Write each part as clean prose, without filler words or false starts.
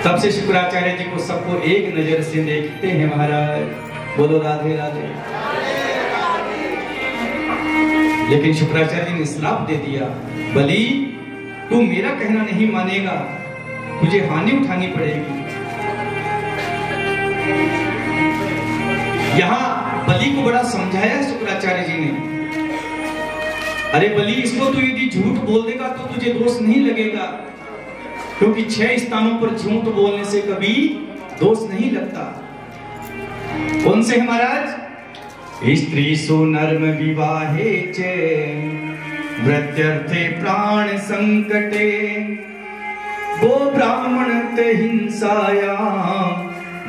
तब से शुक्राचार्य जी को सबको एक नजर से देखते हैं महाराज। बोलो राधे राधे। लेकिन शुक्राचार्य जी ने श्राप दे दिया, बलि तू मेरा कहना नहीं मानेगा, तुझे हानि उठानी पड़ेगी। यहां बलि को बड़ा समझाया शुक्राचार्य जी ने, अरे बलि इसको तू यदि झूठ बोल देगा तो तुझे दोष नहीं लगेगा, क्योंकि 6 स्थानों पर झूठ बोलने से कभी दोष नहीं लगता। कौन से है महाराज? स्त्री सु नर्म विवाहे चे मृत्यर्थे प्राण संकटे गो ब्राह्मण ते हिंसाया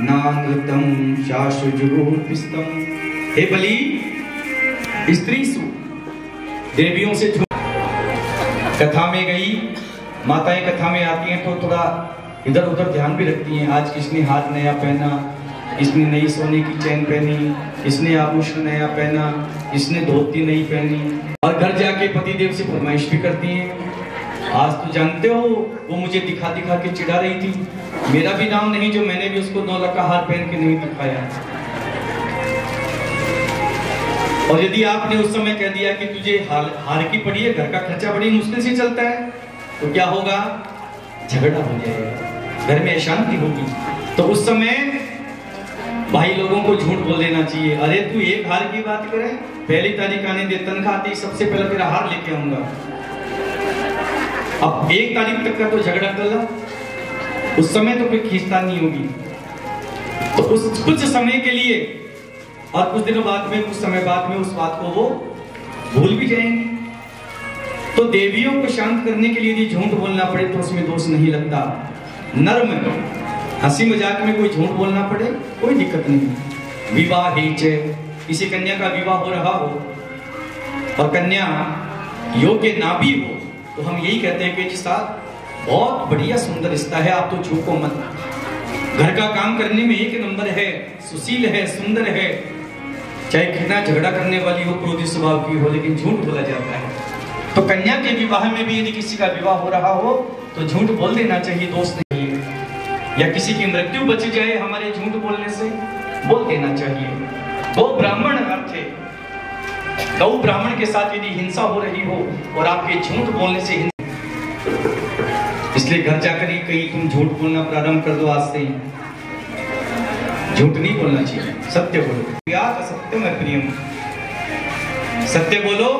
नानृतम शाशुजुगुप्तम। हे बलि स्त्री सु देवियों से कथा में गई, माताएं कथा में आती हैं तो थोड़ा इधर उधर ध्यान भी रखती हैं। आज किसने हाथ नया पहना, इसने नई सोने की चैन पहनी, इसने आभूषण नया पहना, इसने धोती नहीं पहनी, और घर जाके पतिदेव से फरमाइश भी करती हैं। आज तो जानते हो वो मुझे दिखा दिखा के चिढ़ा रही थी, मेरा भी नाम नहीं जो मैंने भी उसको 9 लाख का हार पहन के नहीं दिखाया। और यदि आपने उस समय कह दिया कि तुझे हार की पड़ी है, घर का खर्चा बड़ी मुश्किल से चलता है, तो क्या होगा? झगड़ा हो जाएगा, घर में अशांति होगी। तो उस समय भाई लोगों को झूठ बोल देना चाहिए। अरे तू एक हार की बात करे, पहली तारीख आने दे, तनख्वाह आती सबसे पहले तेरा हार लेके आऊंगा। अब 1 तारीख तक का तो झगड़ा कर ला, उस समय तो कोई खींचता नहीं होगी। तो उस कुछ समय के लिए और कुछ दिनों बाद में, कुछ समय बाद में उस बात को वो भूल भी जाएंगे। तो देवियों को शांत करने के लिए यदि झूठ बोलना पड़े तो उसमें दोष नहीं लगता। नर्म हंसी मजाक में कोई झूठ बोलना पड़े कोई दिक्कत नहीं। विवाह ही चे, किसी कन्या का विवाह हो रहा हो और कन्या योग्य ना भी हो, तो हम यही कहते हैं कि जी साहब बहुत बढ़िया सुंदर रिश्ता है, आप तो झूठो मत। घर का काम करने में 1 नंबर है, सुशील है, सुंदर है, चाहे कितना झगड़ा करने वाली हो, क्रोधी स्वभाव की हो, लेकिन झूठ बोला जाता है। तो कन्या के विवाह में भी यदि किसी का विवाह हो रहा हो तो झूठ बोल देना चाहिए, दोष नहीं है। या किसी की मृत्यु बच जाए हमारे झूठ बोलने से, बोल देना चाहिए। गौ ब्राह्मण अर्थ है, गौ ब्राह्मण के साथ यदि हिंसा हो रही हो और आपके झूठ बोलने से हिंसा, इसलिए घर जाकर ही कहीं तुम झूठ बोलना प्रारंभ कर दो। आज से झूठ नहीं बोलना चाहिए, सत्य बोलो। सत्यम है प्रियम, सत्य बोलो,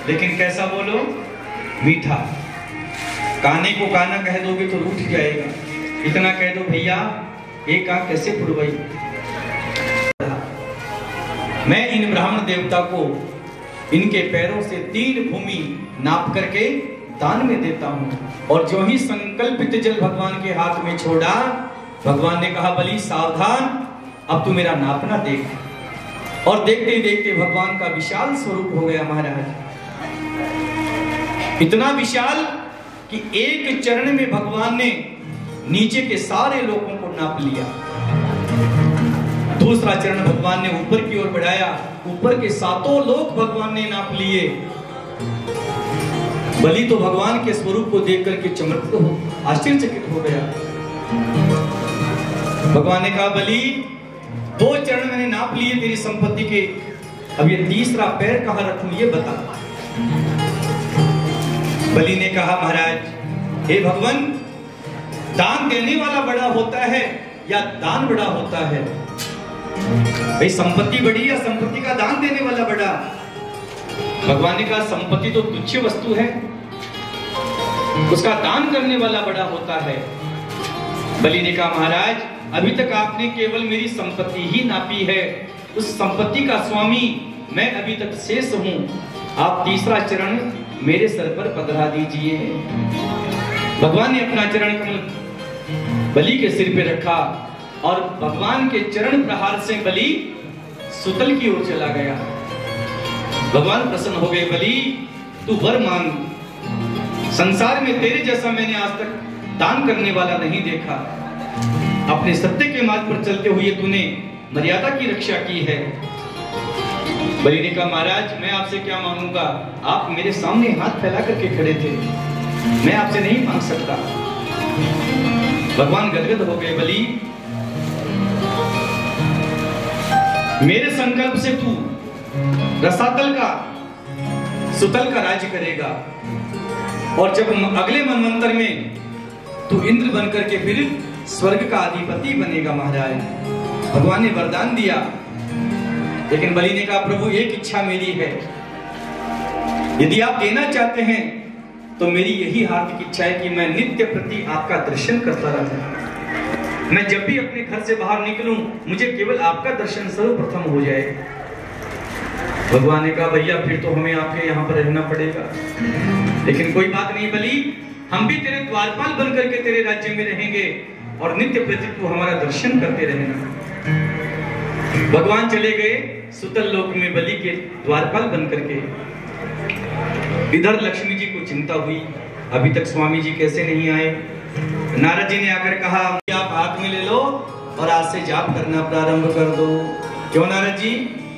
लेकिन कैसा बोलो? मीठा। काने को काना कह दोगे तो रूठ जाएगा, इतना कह दो भैया एक आंख कैसे फुड़वाई। मैं इन ब्राह्मण देवता को इनके पैरों से 3 भूमि नाप करके दान में देता हूं। और जो ही संकल्पित जल भगवान के हाथ में छोड़ा, भगवान ने कहा बलि सावधान, अब तू मेरा नापना देख। और देखते ही देखते भगवान का विशाल स्वरूप हो गया महाराज, इतना विशाल कि एक चरण में भगवान ने नीचे के सारे लोगों को नाप लिया। दूसरा चरण भगवान ने ऊपर की ओर बढ़ाया, ऊपर के 7 लोग भगवान ने नाप लिए। बलि तो भगवान के स्वरूप को देख करके चमत्कृत हो, आश्चर्यचकित हो गया। भगवान ने कहा बलि 2 चरण मैंने नाप लिए तेरी संपत्ति के, अब ये तीसरा पैर कहां रखूं ये बता। बलि ने कहा महाराज हे भगवान, दान देने वाला बड़ा होता है या दान बड़ा होता है? भाई संपत्ति बड़ी या संपत्ति का दान देने वाला बड़ा? भगवान ने कहा संपत्ति तो तुच्छ वस्तु है, उसका दान करने वाला बड़ा होता है। बलि ने कहा महाराज अभी तक आपने केवल मेरी संपत्ति ही नापी है, उस संपत्ति का स्वामी मैं अभी तक शेष हूं। आप तीसरा चरण मेरे सर पर पधरा दीजिए। भगवान ने अपना चरण कमल बलि के सिर पे रखा और भगवान के चरण प्रहार से बलि सुतल की ओर चला गया। भगवान प्रसन्न हो गए, बलि तू वर मांग, संसार में तेरे जैसा मैंने आज तक दान करने वाला नहीं देखा। अपने सत्य के मार्ग पर चलते हुए तूने मर्यादा की रक्षा की है। बलि ने कहा महाराज मैं आपसे क्या मांगूंगा, आप मेरे सामने हाथ फैला करके खड़े थे, मैं आपसे नहीं मांग सकता। भगवान गदगद हो गए, बलि मेरे संकल्प से तू रसातल का सुतल का राज्य करेगा और जब अगले मनवंतर में तू इंद्र बनकर के फिर स्वर्ग का अधिपति बनेगा महाराज। भगवान ने वरदान दिया, लेकिन बलि ने कहा प्रभु एक इच्छा मेरी है, यदि आप देना चाहते हैं तो मेरी यही हार्दिक इच्छा है कि मैं नित्य प्रति आपका दर्शन करता रहूं। मैं जब भी अपने घर से बाहर निकलूं मुझे केवल आपका दर्शन सर्वप्रथम हो जाए। भगवान ने कहा भैया फिर तो हमें आपके यहाँ पर रहना पड़ेगा, लेकिन कोई बात नहीं बलि, हम भी तेरे द्वारपाल बनकर के तेरे राज्य में रहेंगे और नित्य प्रति तू हमारा दर्शन करते रहना। भगवान चले गए सुतल लोक में बलि के द्वारपाल बनकर के। इधर लक्ष्मी जी को चिंता हुई, अभी तक स्वामी जी कैसे नहीं आए। नारद जी ने आकर कहा आप हाथ में ले लो और आज से जाप करना प्रारंभ कर दो। क्यों नारद जी?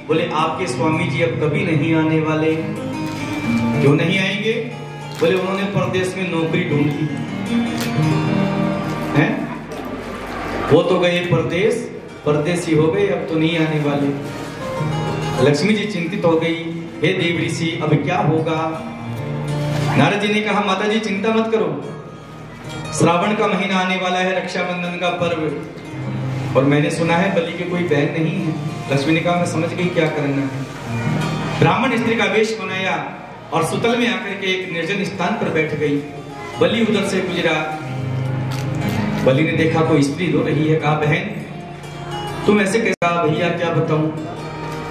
बोले आपके स्वामी जी अब कभी नहीं आने वाले। क्यों नहीं आएंगे? बोले उन्होंने परदेश में नौकरी ढूंढी है, वो तो गए परदेश, परदेसी हो गए, अब तो नहीं आने वाले। लक्ष्मी जी चिंतित हो गई, हे देव ऋषि अब क्या होगा? नारद जी ने कहा माता जी चिंता मत करो, श्रावण का महीना आने वाला है, रक्षाबंधन का पर्व, और मैंने सुना है बलि की कोई बहन नहीं है। लक्ष्मी ने कहा मैं समझ गई क्या करना है। ब्राह्मण स्त्री का वेश बनाया और सुतल में आकर के एक निर्जन स्थान पर बैठ गई। बलि उधर से गुजरा, बलि ने देखा कोई स्त्री रो रही है। कहा बहन तुम ऐसे कैसे? कहा भैया क्या बताऊं,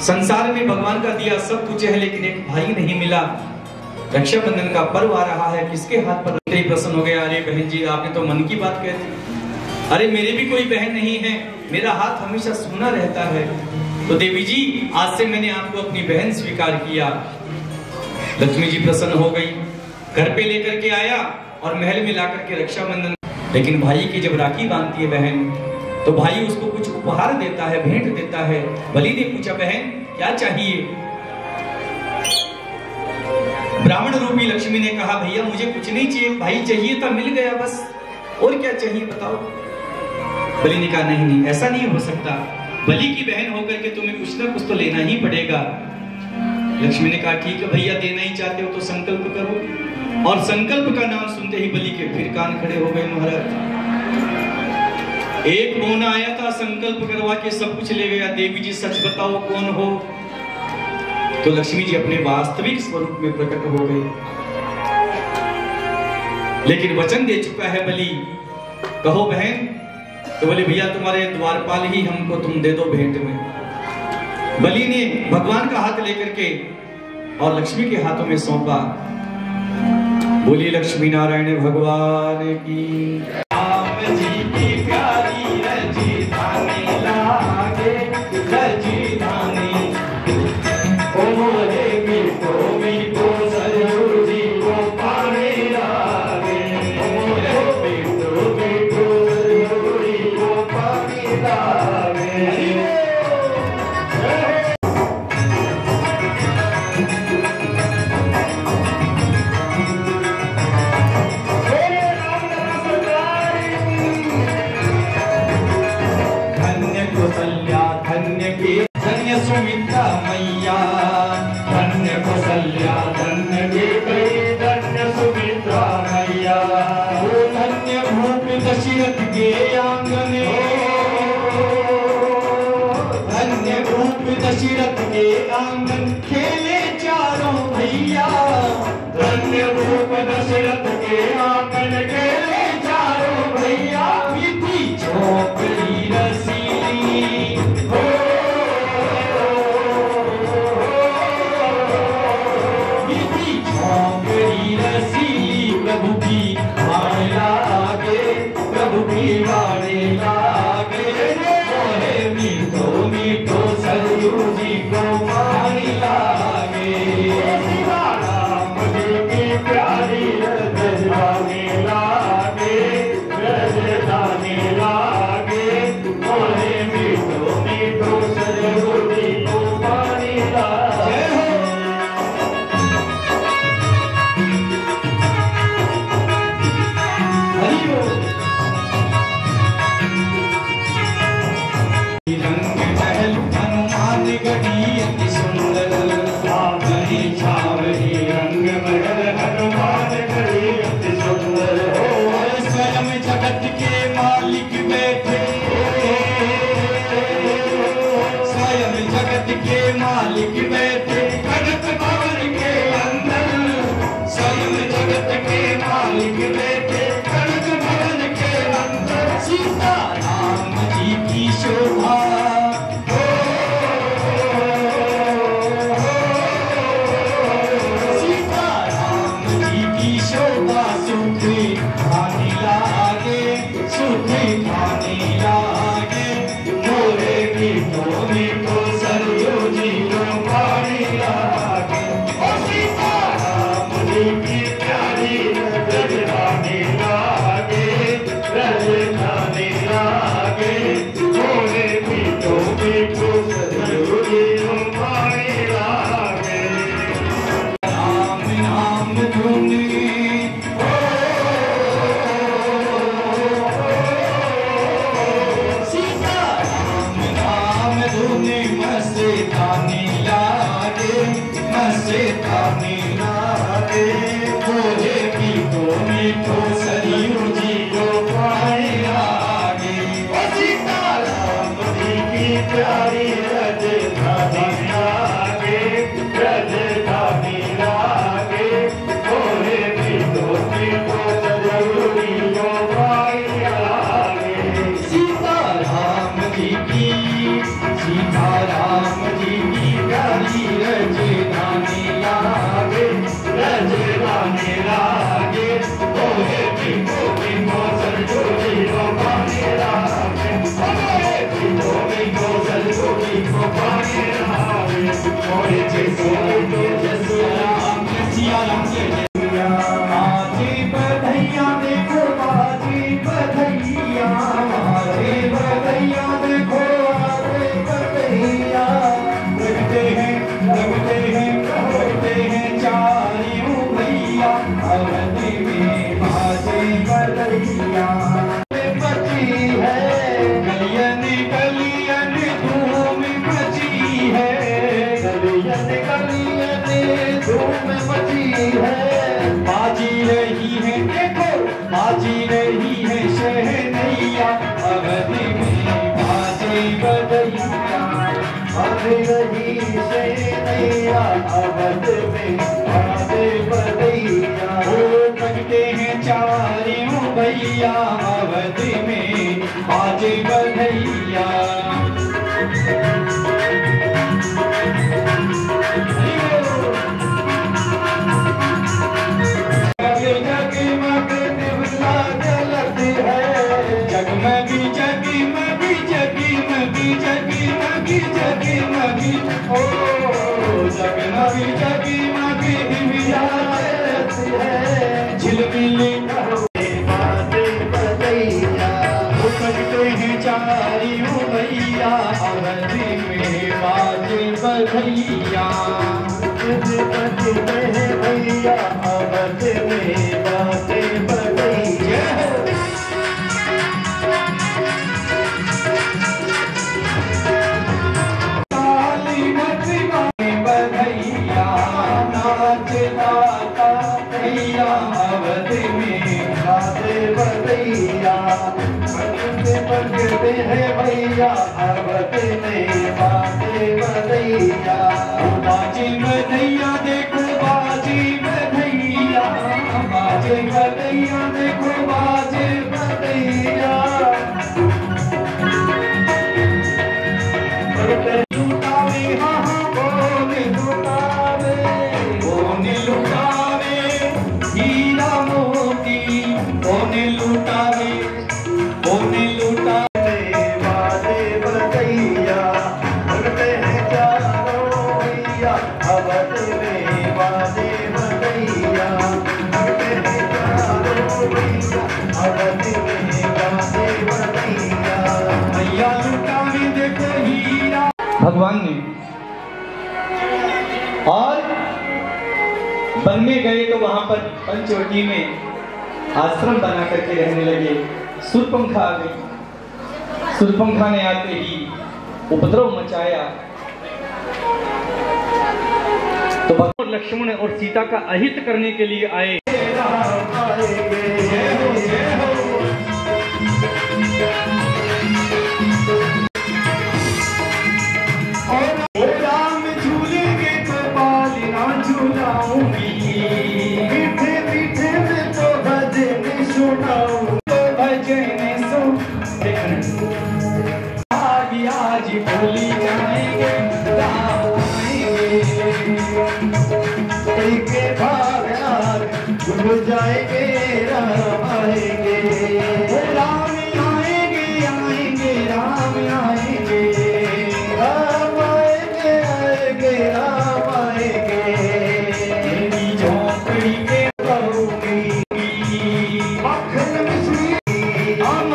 संसार में भगवान का दिया सब कुछ है लेकिन एक भाई नहीं मिला। रक्षाबंधन का पर्व आ रहा है, किसके हाथ पर? प्रसन्न हो गया, अरे बहन जी आपने तो मन की बात कह दी, अरे मेरी भी कोई बहन नहीं है, मेरा हाथ हमेशा सूना रहता है, तो देवी जी आज से मैंने आपको अपनी बहन स्वीकार किया। लक्ष्मी जी प्रसन्न हो गई, घर पे लेकर के आया और महल में लाकर के रक्षाबंधन। लेकिन भाई की जब राखी बांधती है बहन तो भाई उसको कुछ उपहार देता है, भेंट देता है। बलि ने पूछा बहन क्या चाहिए? ब्राह्मण रूपी लक्ष्मी ने कहा भैया मुझे कुछ नहीं चाहिए, भाई चाहिए था मिल गया बस, और क्या चाहिए बताओ? बलि ने कहा नहीं नहीं ऐसा नहीं हो सकता, बलि की बहन होकर के तुम्हें कुछ ना कुछ तो लेना ही पड़ेगा। लक्ष्मी ने कहा ठीक है भैया देना ही चाहते हो तो संकल्प करो। और संकल्प का नाम सुनते ही बलि के फिर कान खड़े हो गए। महाराज एक मोना आया था, संकल्प करवा के सब कुछ ले गया। देवी जी सच बताओ कौन हो? तो लक्ष्मी जी अपने वास्तविक स्वरूप में प्रकट हो गए। लेकिन वचन दे चुका है बलि, कहो बहन। तो बोले भैया तुम्हारे द्वारपाल ही हमको तुम दे दो भेंट में। बलि ने भगवान का हाथ लेकर के और लक्ष्मी के हाथों में सौंपा। बोली लक्ष्मी नारायण भगवान की। राम जी की प्यारी रजी धानी लागे, रजी धानी सुमित्रा मैया, धन्य कौशल्या धन्य केकई, धन्य सुमित्रा मैया। ओ धन्य भूप दशरथ के आंगने, धन्य भूप दशरथ के आंगन खेले चारों भैया। धन्य भूप दशरथ के आंगन खेले चारों भैया। विधि झोपड़ी रसीली हो, प्रभु की वाणी लागे, प्रभु की वाणी लागे। मोहे मीठो मीठो सरयू जी को वाणी लागे। राम जी की प्यारी रजधानी लागे, रजधानी लागे। मोहे मीठो मीठो सरयू जी को वाणी लागे। जगत के मालिक बैठे, स्वयं जगत के मालिक बैठे कनक भवन के अंदर, स्वयं जगत के मालिक बैठे कनक भवन के अंदर। सीता राम जी की शोभा, सीता राम जी की शोभा सूखी खाने लागे, सूखी खाने लागे, मोरे मीठो मीठो सरयू जी को पानी लागे। ओ सीता राम जी की प्यारी रज खाने लागे, रज खाने लागे, मोरे मीठो मीठो सरयू जी को पानी लागे। राम नाम धुनी मस्तानी लागे, मस्तानी लागे, मोरे मीठो मीठो सरयू जी को पानी लागे। सीता राम जी की प्यारी रज धानी लागे, रज धानी लागे, मोरे मीठो मीठो सरयू जी को पानी लागे। सीता राम जी की, सीता राम जी की प्यारी रज धानी लागे, रज धानी लागे, मोरे मीठो मीठो सरयू जी को पानी लागे, मोरे मीठो मीठो सरयू जी को पानी लागे। मोरे जैसे राम सिया राम जय बाजी बधैया देखो, बाजी बधैया, बाजी बधैया देखो, लगते हैं चारियों भैया, अवधि में बाजे बधैया बची है, गलियन गलियन धूम मची है, गलियन गलियन धूम मची है। बाजी रही है देखो, बाजी रही है शहनैया, अवधि में बाजे बधैया, अवधि रही शहनैया, अवधि में बाजे बधैया। वो लगते हैं चारियों भैया, अवधि में बाजे बधैया। जगमग दिवला जलती है, जगमगी जगमगी जगमगी जगमगी जगमगी, ओ जगमगी जगमगी दिवला जलती है, झिलमिली बाजे बधैया। वो लगते हैं चारियों भैया, अवधि में बाजे बधैया, बजते हैं भैया, अवधि में बाजे बधैया। ताली बजवाए बधैया, नाच गाता भैया, अवधि में बाजे बधैया, बजते हैं भैया, अवधि में बाजे बधैया। बाजे बधैया देखो, बाजे बधैया, बाजे बधैया देखो, बाजे बधैया। लुटावे हाँ बोल लुटावे, कौन लुटावे हीरा मोती, कौन लुटावे, कौन लुटावे बाजे बधैया। लगते हैं चारों भैया, अवधि में बाजे बधैया, लगते हैं चारों भैया, अवधि में बाजे बधैया। भैया लुटावे देखो हीरा। भगवान ने और वन में गए तो वहां पर पंचवटी में आश्रम बना करके रहने लगे। शूर्पणखा आ गई। शूर्पणखा ने आते ही उपद्रव मचाया तो भगवान लक्ष्मण और सीता का अहित करने के लिए आए।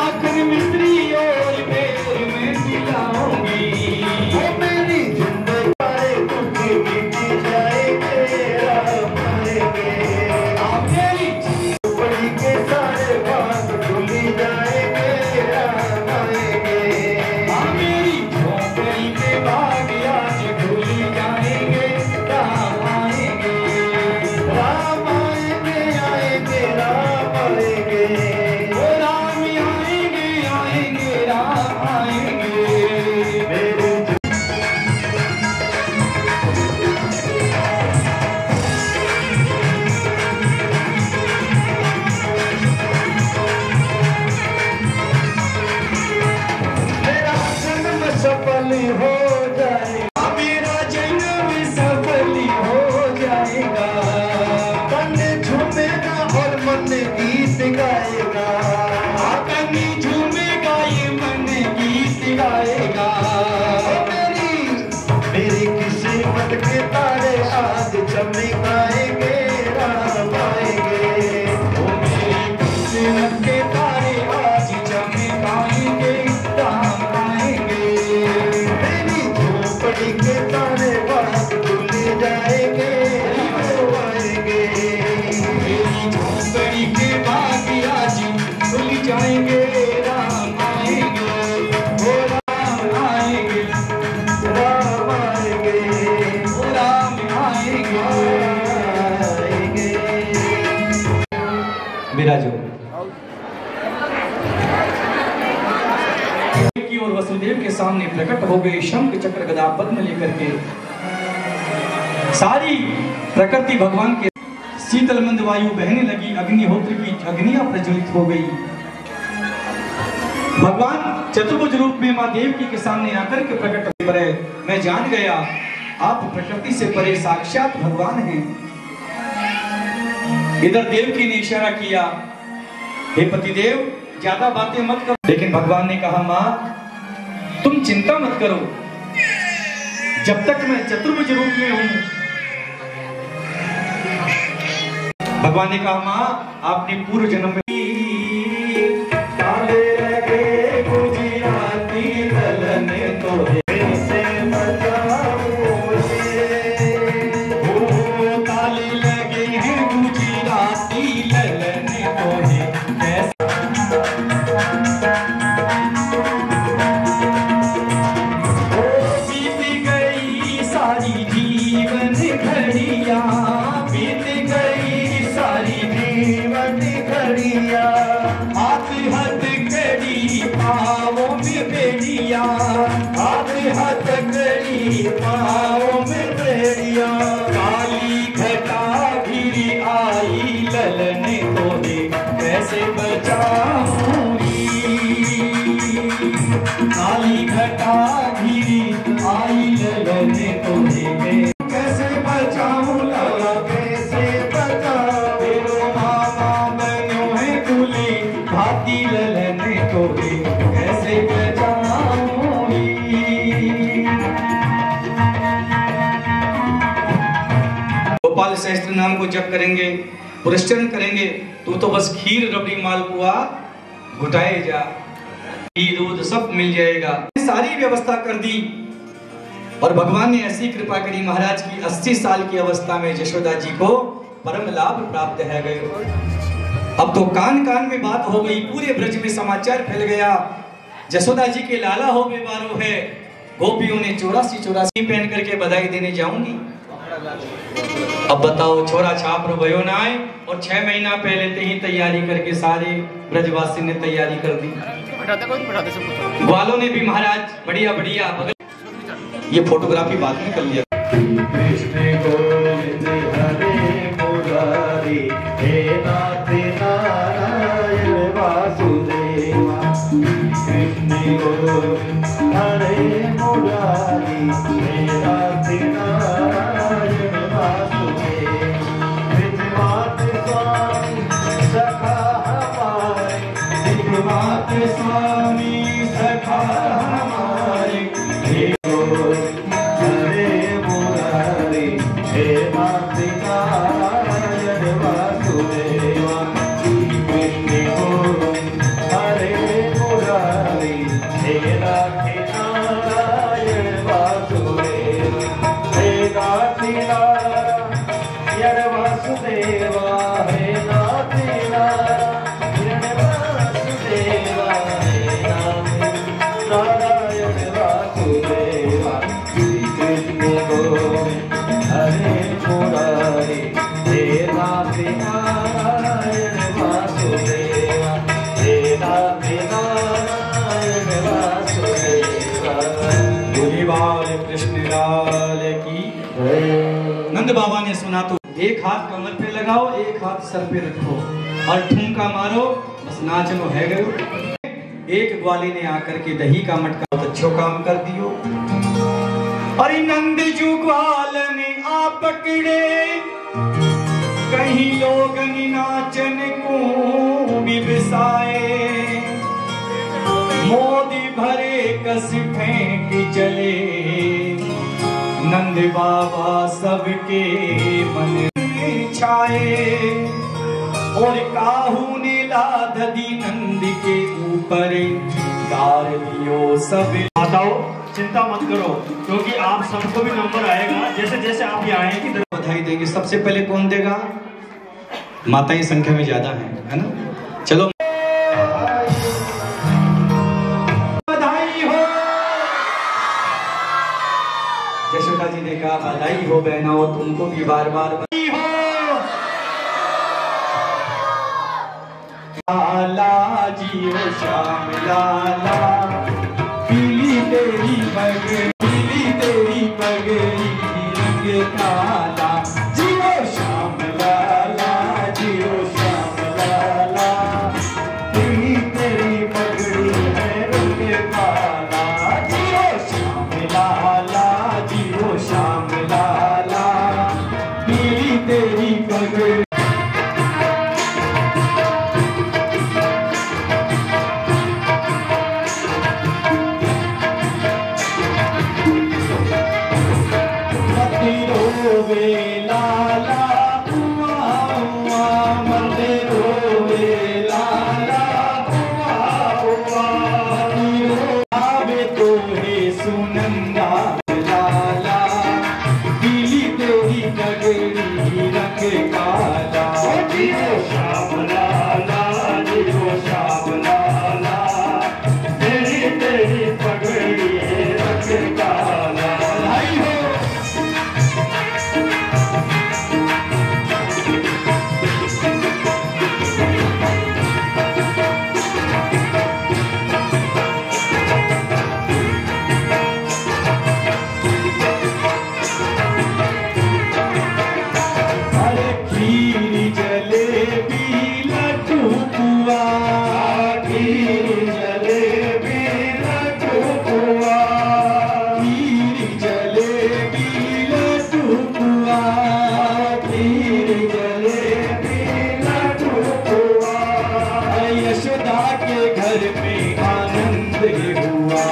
माखन मिश्री और बेर में खिलाऊंगी। वो मेरी जिंदगी तुझे बीती जाएंगे राम आएंगे। मेरी झोपड़ी के सारे बात भूली जाएंगे राम आएंगे। मेरी झोपड़ी के बाग आज भूली जाएंगे राम आएंगे। राम आएंगे आएंगे राम आएंगे। ओ राम आएंगे आएंगे राम आएंगे। मेरे मेरा जन्म सफल हो जाएगा। मेरा जन्म सफल हो जाएगा। तन झूमेगा और मन गीत गाएगा। कनी झूमेगा ये मन गीत गाएगा। मेरी किस्मत के तारे आज चमकाएंगे राम आएंगे। ओ मेरी किस्मत के तारे आज चमकाएंगे राम आएंगे। मेरी झोपड़ी के तारे बात भूल जाएंगे राम आएंगे। मेरी झोपड़ी के बाग आज खुल जाएंगे राम आएंगे। ओ राम आएंगे राम आएंगे ओ राम आएंगे। आएंगे। विराजो की और वसुदेव के सामने प्रकट हो गए शंख चक्र गदा पद्म लेकर के। सारी प्रकृति भगवान के शीतल मंद वायु बहने लगी। अग्निहोत्र की अग्नियां प्रज्वलित हो गई। भगवान चतुर्भुज रूप में मां देवकी के सामने आकर के प्रकट पर मैं जान गया आप प्रकृति से परे साक्षात भगवान हैं। इधर देवकी ने इशारा किया हे पतिदेव ज्यादा बातें मत करो। लेकिन भगवान ने कहा मां तुम चिंता मत करो जब तक मैं चतुर्भुज रूप में हूं। भगवान ने कहा मां आपने पूर्व जन्म में ताले लगे गुजराती दलन तो कैसे बचाओगे। ताले लगे हैं गुजराती ललन तो है कैसे। बीत गई सारी जीवन घड़िया। बीत गई सारी जीवन घड़िया हाथ हथकड़ी पाँवों में बेड़िया। हाथ हथकड़ी पाँवों में बेड़िया। काली घटा घिरी आई ललन तोहे कैसे बचाऊंगी। काली घटा घिरी आई ललन तोहे कैसे बचाऊं लाला। कैसे बचाओ तेरो मामा बनो है दूल्हे भाती ललन तोहे कैसे बचाऊंगी। गोपाल सहस्त्र नाम को जप करेंगे पुरस्चरण करेंगे तू तो बस खीर रबड़ी मालपुआ घुटाए जा। घी दूध सब मिल जाएगा। सारी व्यवस्था कर दी और भगवान ने ऐसी कृपा करी महाराज की 80 साल की अवस्था में यशोदा जी को परम लाभ प्राप्त है गए। अब तो कान कान में बात हो गई। पूरे ब्रज में समाचार फैल गया यशोदा जी के लाला हो बेवारो है। गोपियों ने 84 पहन करके बधाई देने जाऊंगी। अब बताओ छोरा छाप भयो ना आए और 6 महीना पहले से ही तैयारी करके सारे ब्रजवासी ने तैयारी कर दी। ग्वालों ने भी महाराज बढ़िया बढ़िया ये फोटोग्राफी बाद में कर लिया। कृष्ण गोविंद हरे मुरारी हे नाथ नारायण वासुदेवा। कृष्ण गोविंद हरे मुरारी हे नाथ नारायण वासुदेवा। विद्वान स्वामी सखा हमारे। विद्वान स्वामी सखा हमारे। हे गोविंद हरे मुरारी हे नाथ नारायण वासुदेवा। कृष्ण गोविंद हरे बाबा ने सुना तो एक हाथ कमर पे लगाओ, एक हाथ सर पे रखो और ठुमका मारो, बस नाच लो है गयो। एक ग्वाली ने आकर के दही का मटका बहुत अच्छो काम कर दियो। अरे नंद जू ग्वाल ने आ पकड़े, कहीं लोग नाचन को भी बिसाए, मोदी भरे कस फेंक चले, नंद बाबा सबके मन में छाए। और काहू ने लाद दी नंद के ऊपर, गार दियो सब। माताओं चिंता मत करो, क्योंकि आप सबको भी नंबर आएगा जैसे जैसे आप यहाँ आएंगे। बधाई देंगे। सबसे पहले कौन देगा? माताएं संख्या में ज्यादा है ना? चलो बधाई हो। यशोदा जी ने कहा बधाई हो बहनों, तुमको भी बार बार बधाई हो। लाला जी हो श्याम लाला, पीली तेरी पगड़ी, पीली तेरी पगड़ी रंग काला, जियो श्याम लाला, जियो श्याम लाला, पीली तेरी पगड़ी है रंग काला, जियो श्याम लाला, जियो श्याम लाला, पीली तेरी पगड़ी। लाला हुआ हुआ मते रोवे, लाला हुआ हुआ आवे तो है सुनंदा, लाला पीली तेरी पगड़ी रंग काला, जियो श्याम लाला, जियो श्याम लाला, तेरी तेरी पगड़ी रंग काला। भाई हो यशोदा के घर में आनंद हुआ,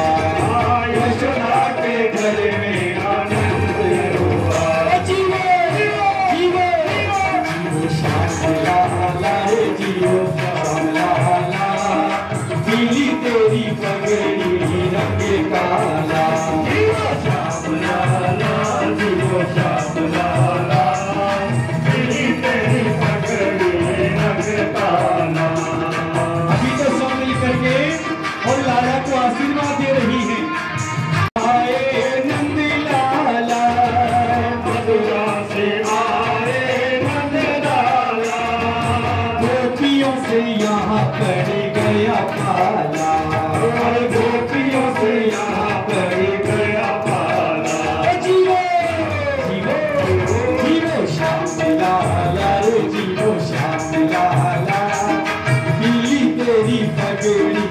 यशोदा के घर में आनंद हुआ, जियो जियो जियो श्याम लाला, जियो श्याम लाला, पीली तेरी पगड़ी रंग काला, जियो श्याम लाला, जियो श्याम लाला, पीली तेरी पगड़ी रंग काला। करके और लाला को आशीर्वाद दे रही है। आए नंद लाला, मथुरा से आए नंद लाला, गोपियों से यहाँ पड़ गया पाला, गोपियों से यहाँ पड़ गया पाला, जियो जियो जियो श्याम लाला, जियो श्याम लाला, तेरी पगड़ी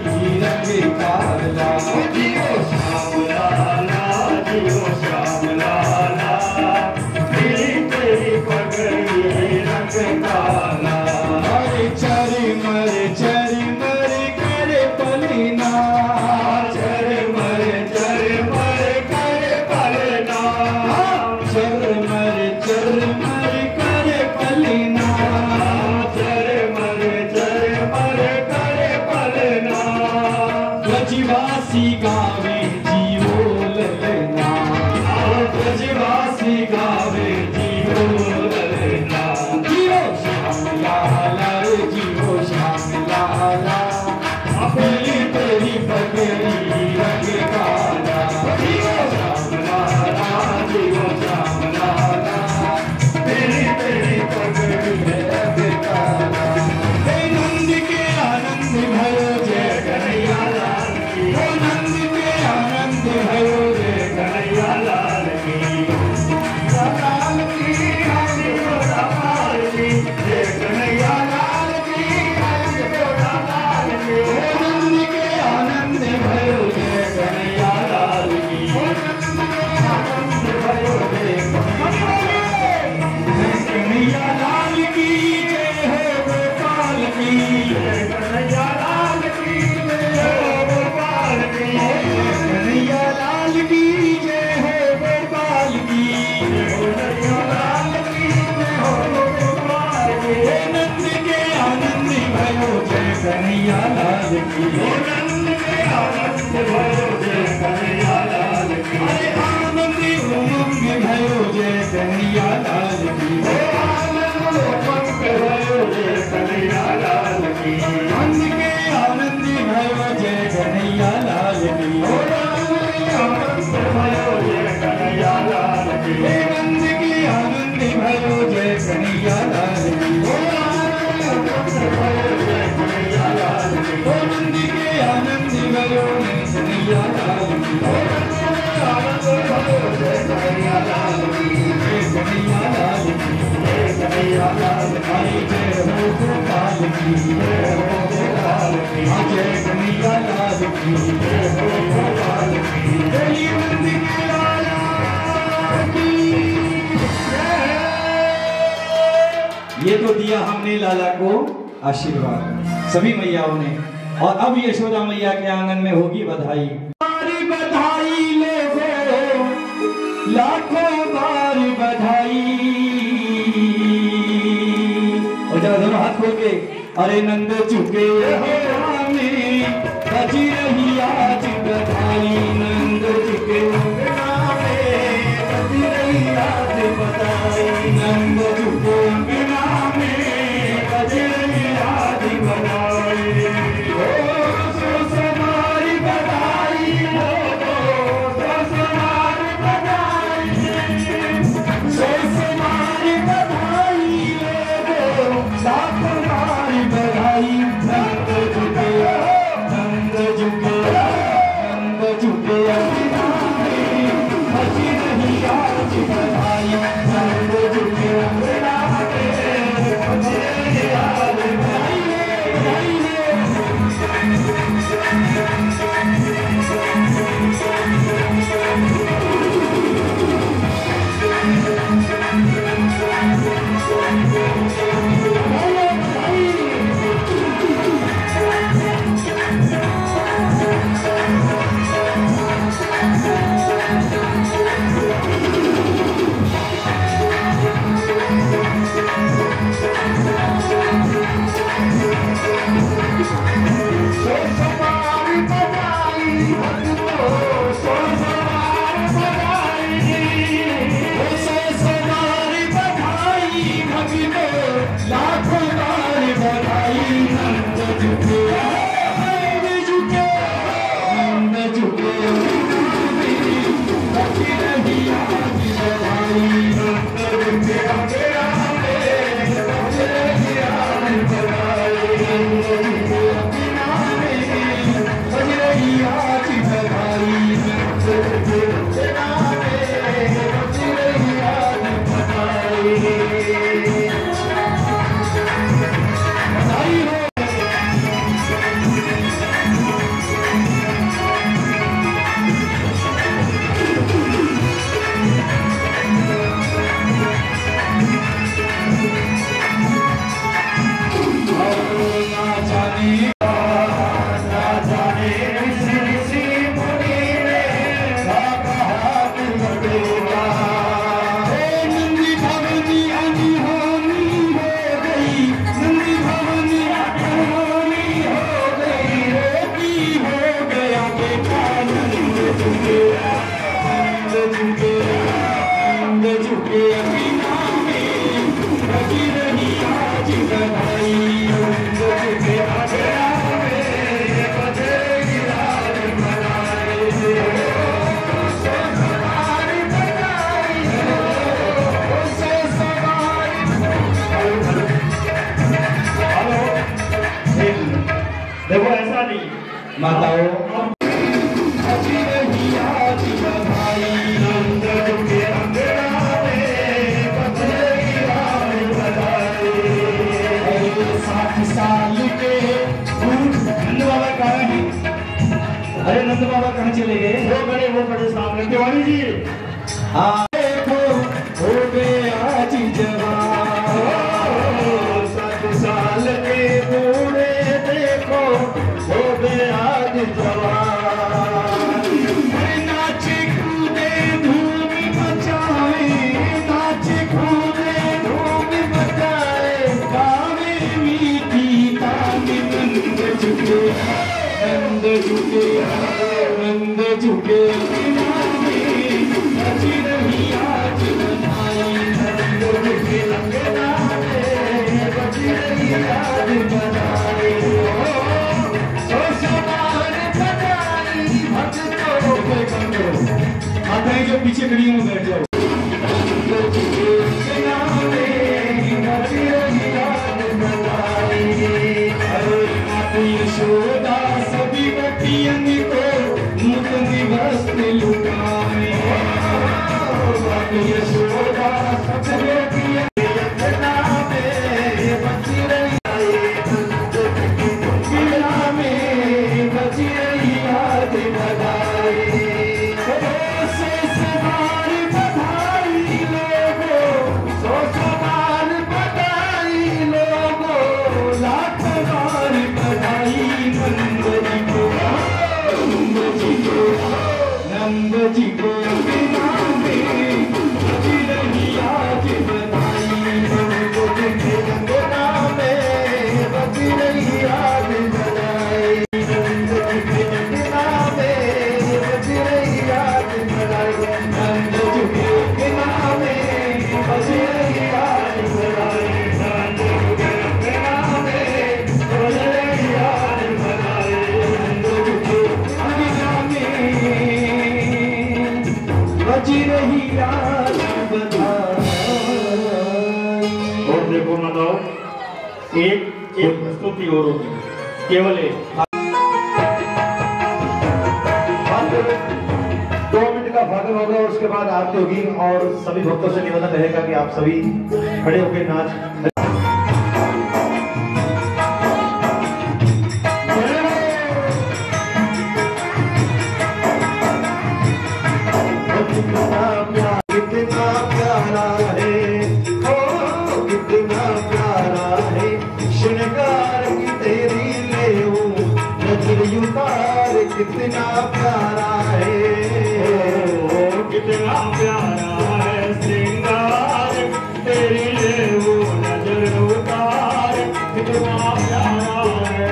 रंग काला, जियो श्याम लाला, जियो श्याम लाला, तेरी पगड़ी रंग काला। अरे चरमर चरमर करे पलना, चरमर चरमर करे पलना, चरमर चरमर करे पलना, ब्रजवासी गावे जियो ललना, ब्रजवासी गावे जियो ललना, जियो श्याम लाला, जियो श्याम लाला, पीली तेरी पगड़ी रंग काला, जियो श्याम लाला, जियो श्याम लाला, पीली तेरी पगड़ी रंग काला। नंद के आनंद भयो जय कन्हैया लाल की, नंद के नंद के आनंद भयो जय कन्हैया लाल की। अरे आनंद उमंग भयो जय कन्हैया लाल की। आनंद उमंग भयो जय कन्हैया लाल की। नंद के आनंद भयो जय कन्हैया लाल की। आनंद भयो जय कन्हैया लाल की। नंद के आनंद भयो जय कन्हैया लाल की। आनंद भयो जय कन्हैया लाल की। नंद के आनंद भयो जय कन्हैया लाल की। आनंद भयो जय कन्हैया लाल की। जय कन्हैया लाल की। जय कन्हैया लाल की। जय हो गोपाल की। जय हो गोपाल की। जय कन्हैया लाल की। जय हो गोपाल की। जय नंद के लाला की जय। ये तो दिया हमने लाला को आशीर्वाद सभी मैयाओं ने। और अब यशोदा मैया के आंगन में होगी बधाई। बारी बधाई लोगों, लाखों बार बधाई। और जरा दोनों हाथ खोल के अरे नंद चुके हो रामे, बजी रही आज बधाई। नंद चुके हो रामे, बजी रही आज बधाई। नंद चुके हो रामे, बजी रही आज बधाई। ओ सो समारी बधाई लोगों, सो समारी बधाई। सो समारी बधाई लोगों, लाखों बार बधाई। नंद झुके, नंद झुके, नंद झुके अभिरामे, बजी रही आज बधाई। नंद झुके अभिरामे, बजी रही आज बधाई। बधाई सो समारी बधाई भक्तों, सो समारी बधाई। सो समारी बधाई भक्तों, लाखों बार बधाई। नंद झुके, नंद झुके, नंद झुके, बजी रही आज बधाई। नंद झुके अभिरामे, बजी रही आज बधाई। नंद झुके अभिरामे, बजी रही आज बधाई। नंद झुके अभिरामे, बजी रही आज बधाई। बधाई हो। ना जाने ना जाने ऋषि ऋषि मुनि ने क्या कहा तुमको। नंदी भवनी अनहोनी हो गई। नंदी भवनी अनहोनी हो गई। रोगी हो गया बेटा। नंद झुके, नंद झुके, नंद झुके अभिरामे, बजी रही आज बधाई। नंद झुके अभिरामे, बजी रही आज बधाई। सो समारी बधाई, सो समारी देखो ऐसा नहीं माताओं, बजी रही आज बधाई। नंद झुके अभिरामे, बजी रही आज बधाई। 60 साल के नंद बाबा कहाँ हैं? अरे नंद बाबा कहाँ चले गए? वो बड़े सामने तिवारी जी। देखो हो गए आज जवान। 7 साल के बूढ़े देखो हो गए आज जवान। नाचे कूदे धूम मचाए, नाचे कूदे धूम मचाए। गावे मीठी तान। नंद झुके, झुके नंद झुके बची रही आज बनाई नंद झुके अंगना में बची रही आज बनाई सोशमान बनाई भक्तों के बंदो माताएं जो पीछे खड़ी हूँ बैठ जाओ यशोदा सभी बतियन को नूतन वस्त्र लुटाए यशोदा सभी बतियन में बची रही बची रही याद बधाई से सवार बधाई लोगों सौ सवार बधाई लोगों लाख बार बधाई नंद जी को बिना में बची रही आज बनाई नंद जी अंगना में बची रही आज बनाई नंद जी अंगना में बची रही आज बनाई नंद जी अंगना में बची रही आज बनाई नंद जी अंगना में बची रही आज बनाई नंद जी अंगना में बची रही आज बनाई। और देखो माताओं, एक स्तुति और होगी, केवल एक 2 मिनट का भागन होगा, उसके बाद आरती होगी और सभी भक्तों से निवेदन रहेगा कि आप सभी खड़े होकर नाच कितना प्यारा है, ओ कितना प्यारा है, श्रृंगार की तेरी लेऊ नजर उतार कितना प्यारा है, ओ कितना प्यारा है, श्रृंगार तेरी लेऊ नजर उतार कितना प्यारा है।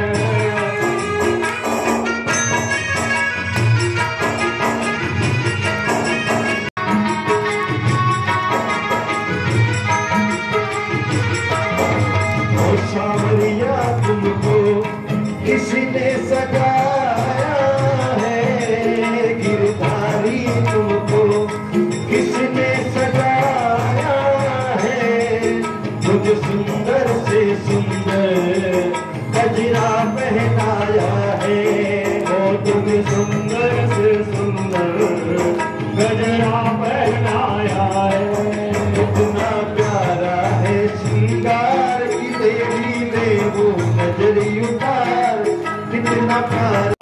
सावरिया तुमको किसने सजाया है, गिरधारी तुमको किसने सजाया है, तुझ सुंदर से सुंदर गजरा पहनाया है, ओ तुझ सुंदर से सुंदर गजरा पहनाया है, कितना प्यारा है श्रृंगार तेरी ले वो नजर उतार कितना प्यारा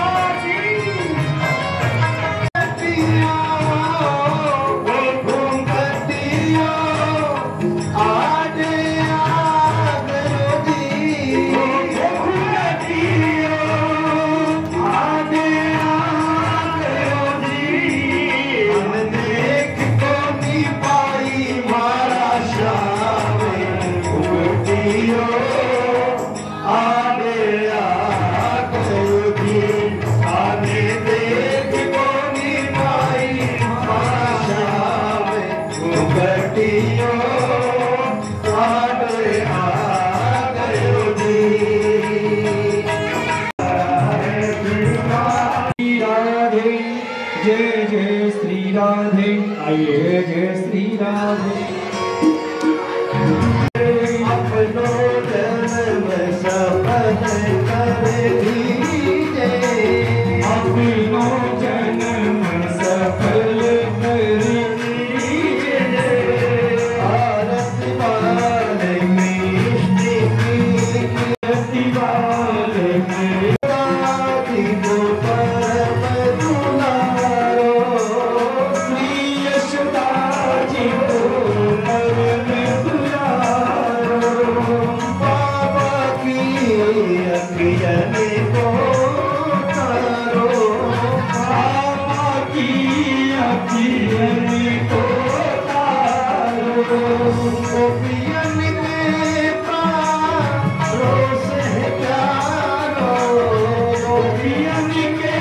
जय जय श्री राधे, आइए जय श्री राधे। अपनों जन्म सफल कर दीजिए, अपनों जन्म सफल कर दीजिए, आरती वाले मिष्टि की वाले में पियन के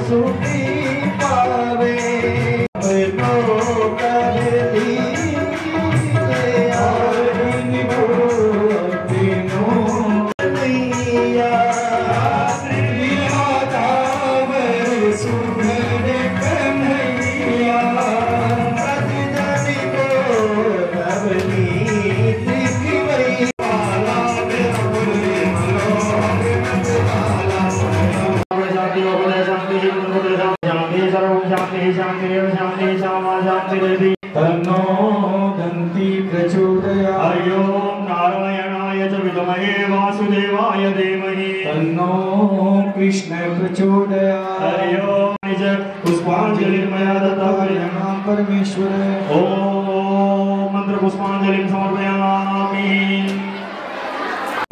सुखी पावे तो कर दी तन्नो दन्ति प्रचोदयात्। हरि ओम नारायणाय च विद्महे वासुदेवाय धीमहि तन्नो कृष्ण प्रचोदयात्। हरि ओम निज पुष्पांजलिर्मया दत्ता नाम परमेश्वर। ओम मंत्र पुष्पांजलि समर्पयामि।